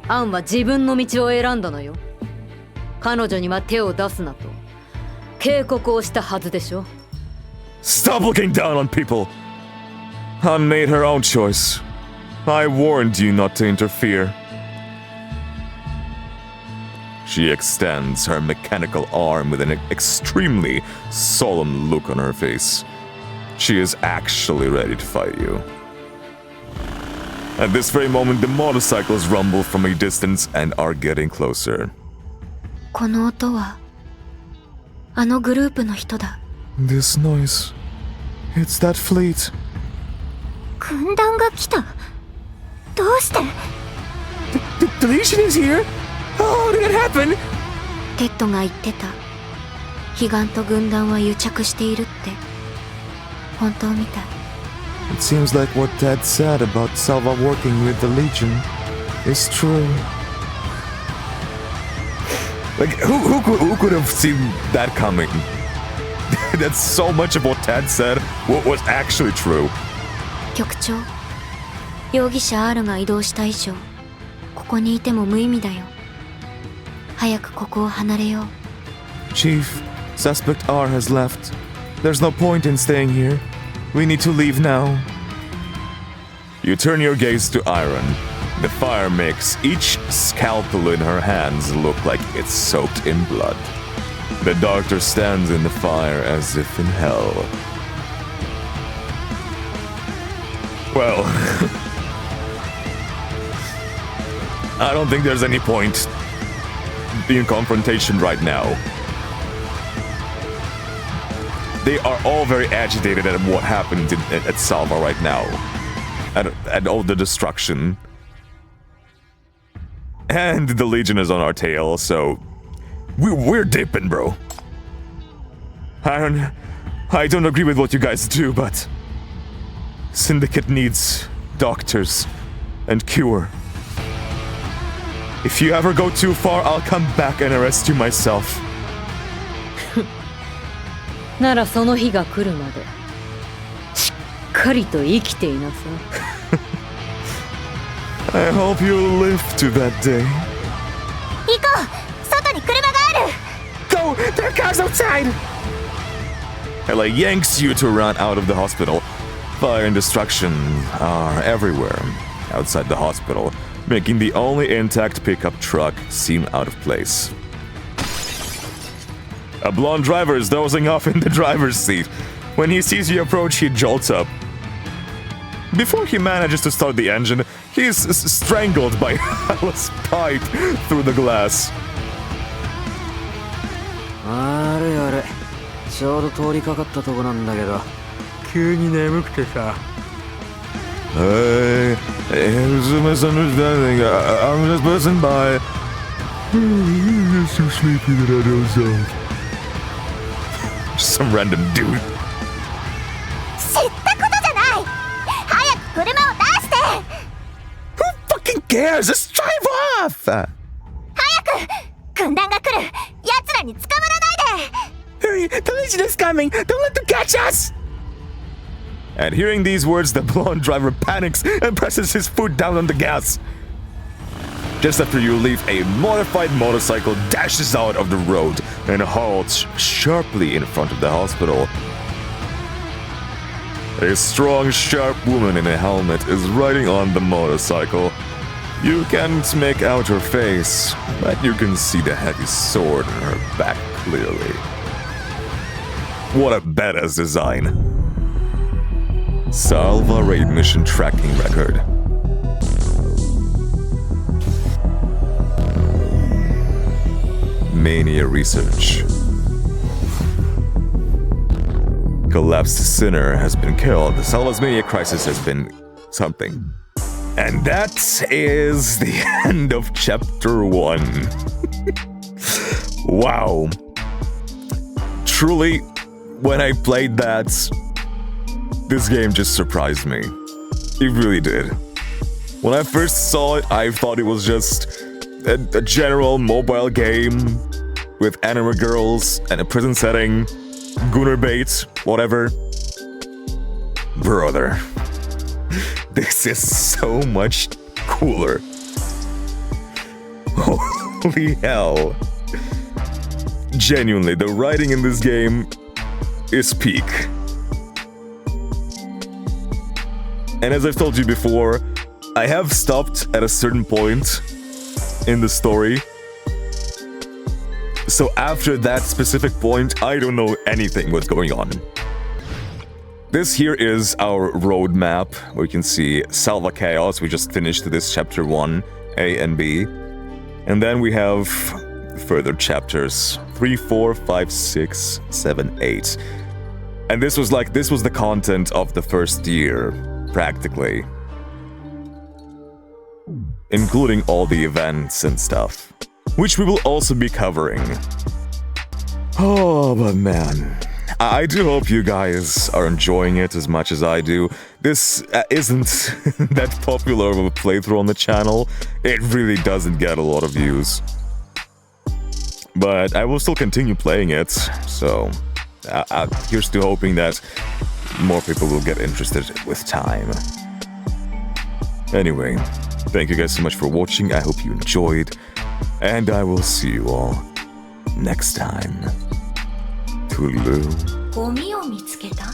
アンは自分の道を選んだのよ。彼女には手を出すなと警告をしたはずでしょ。Stop looking down on people. An made her own choice. I warned you not to interfere. She extends her mechanical arm with an extremely solemn look on her face. She is actually ready to fight you. At this very moment, the motorcycles rumble from a distance and are getting closer. この音はあのグループの人だ。 This noise. It's that fleet. 軍団が来た。どうして？ The Legion is here? How did it happen? テッドが言ってた。彼岸と軍団は癒着しているって。本当みたい。 It seems like what Dad said about Salva working with the Legion is true. Like, who could have seen that coming? That's so much of what Dad said what was actually true. 局長、容疑者 R が移動した以上、ここにいても無意味だよ。早くここを離れよう。 Chief, suspect R has left. There's no point in staying here. We need to leave now. You turn your gaze to Iron. The fire makes each scalpel in her hands look like it's soaked in blood. The doctor stands in the fire as if in hell. Well, I don't think there's any point in confrontation right now. They are all very agitated at what happened at Salva right now. At all the destruction. And the Legion is on our tail, so we're dipping, bro. Iron, I don't agree with what you guys do, but Syndicate needs doctors and cure. If you ever go too far, I'll come back and arrest you myself. ならその日が来るまでしっかりと生きていなさい。I hope you'll live to that day. 行こう。外に車がある。 Go! There are cars outside! Ella yanks you to run out of the hospital. Fire and destruction are everywhere outside the hospital, making the only intact pickup truck seem out of place. A blonde driver is dozing off in the driver's seat. When he sees you approach, he jolts up. before he manages to start the engine, he's strangled by Hala's pipe through the glass. あれあれ、ちょうど通りかかったとこなんだけど、急に眠くてさ。Hey, it's a misunderstanding. I'm just passing by. I'm so sleepy that I dozed off. Just some random dude. 知ったことじゃない。早く車を出して。 Who fucking cares? Just drive off! 早く軍団が来る。奴らに捕まらないで。 Hurry, the Legion is coming! Don't let them catch us! And hearing these words, the blonde driver panics and presses his foot down on the gas. Just after you leave, a modified motorcycle dashes out of the road and halts sharply in front of the hospital. A strong, sharp woman in a helmet is riding on the motorcycle. You can't make out her face, but you can see the heavy sword in her back clearly. What a badass design. Salva raid mission tracking record. Mania research. Collapsed sinner has been killed. Salva's Mania crisis has been something. And that is the end of chapter 1. Wow. Truly, when I played that, this game just surprised me. It really did. When I first saw it, I thought it was just a general mobile game with anime girls and a prison setting, Gunner bait, whatever. Brother, this is so much cooler. Holy hell. Genuinely, the writing in this game is peak. And as I've told you before, I have stopped at a certain point in the story. So after that specific point, I don't know anything what's going on. This here is our roadmap, where you can see Salva Chaos. We just finished this chapter 1, A and B. And then we have further chapters 3, 4, 5, 6, 7, 8. And this was the content of the first year, practically. Including all the events and stuff, which we will also be covering. Oh, but man, I do hope you guys are enjoying it as much as I do. This isn't that popular of a playthrough on the channel. It really doesn't get a lot of views. But I will still continue playing it, so here's to hoping that more people will get interested with time. Anyway, thank you guys so much for watching. I hope you enjoyed, and I will see you all next time. Toodaloo. ゴミを見つけた